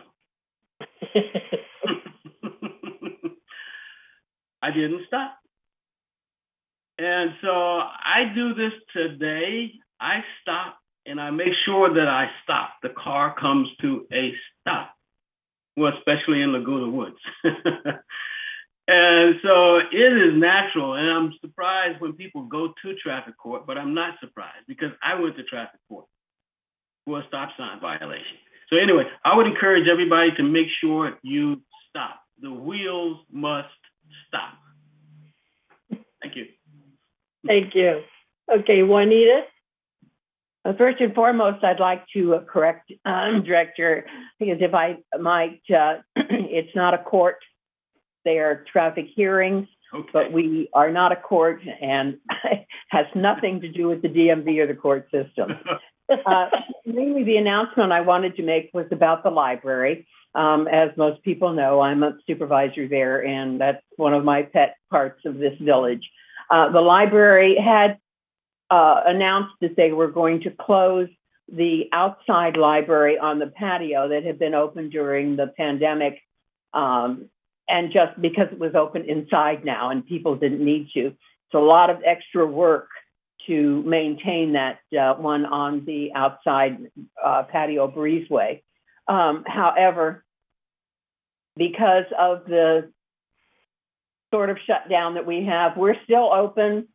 I didn't stop. And so I do this today. I stop and I make sure that I stop. The car comes to a stop. Well, especially in Laguna Woods. And so it is natural. And I'm surprised when people go to traffic court, but I'm not surprised because I went to traffic court for a stop sign violation. So anyway, I would encourage everybody to make sure you stop. The wheels must stop. Thank you. Thank you. Okay, Juanita? First and foremost, I'd like to correct Director, because if I might, it's not a court. They are traffic hearings, but we are not a court and has nothing to do with the DMV or the court system. Mainly the announcement I wanted to make was about the library. As most people know, I'm a supervisor there, and that's one of my pet parts of this village. The library had announced that they were going to close the outside library on the patio that had been open during the pandemic, and just because it was open inside now and people didn't need to. It's a lot of extra work to maintain that one on the outside patio breezeway. However, because of the sort of shutdown that we have, we're still open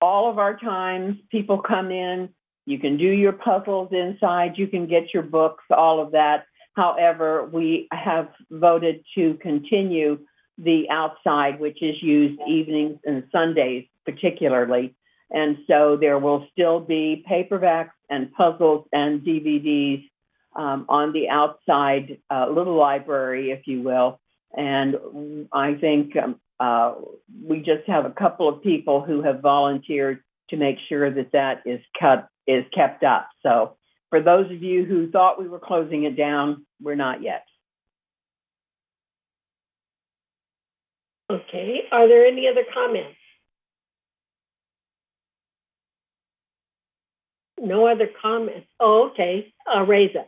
all of our times. People come in, you can do your puzzles inside, you can get your books, all of that. However, we have voted to continue the outside, which is used evenings and Sundays particularly. And so there will still be paperbacks and puzzles and DVDs on the outside little library, if you will. And I think we just have a couple of people who have volunteered to make sure that that is kept up. So for those of you who thought we were closing it down, we're not yet. Okay, are there any other comments? No other comments. Oh, okay, Reza.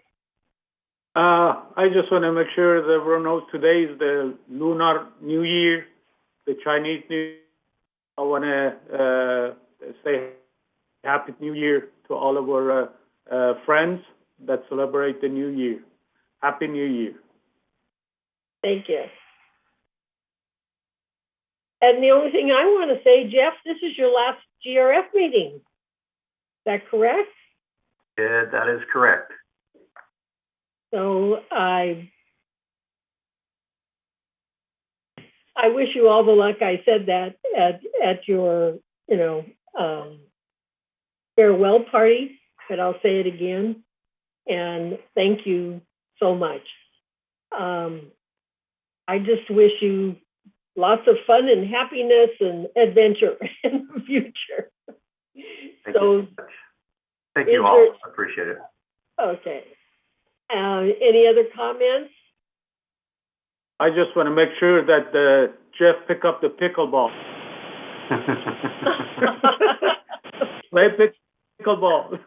I just want to make sure that everyone knows today is the Lunar New Year, the Chinese New Year. I want to say Happy New Year to all of our friends that celebrate the New Year. Happy New Year. Thank you. And the only thing I want to say, Jeff, this is your last GRF meeting. Is that correct? Yeah, that is correct. So I wish you all the luck. I said that at your, farewell party, but I'll say it again. And thank you so much. I just wish you lots of fun and happiness and adventure in the future. Thank you all. I appreciate it. Okay. Any other comments? I just want to make sure that Jeff pick up the pickleball. Play pickleball.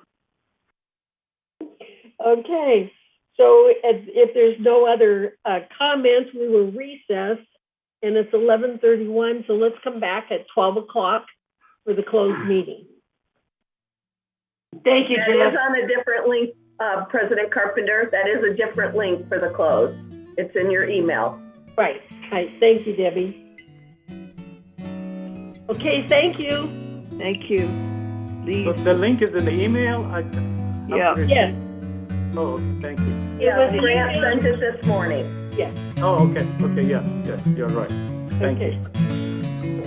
Okay. So if there's no other comments, we will recess, and it's 11:31. So let's come back at 12 o'clock for the closed meeting. Thank you, Jeff. That is on a different link, President Carpenter. That is a different link for the close. It's in your email. Right. Thank you, Debbie. Okay, thank you. Thank you. So the link is in the email? Yes. Oh, okay, thank you. Yeah, Grant sent it this morning. Yes. Oh, okay. Okay, yes, you're right. Thank you.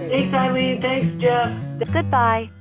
Thanks, Eileen. Thanks, Jeff. Goodbye.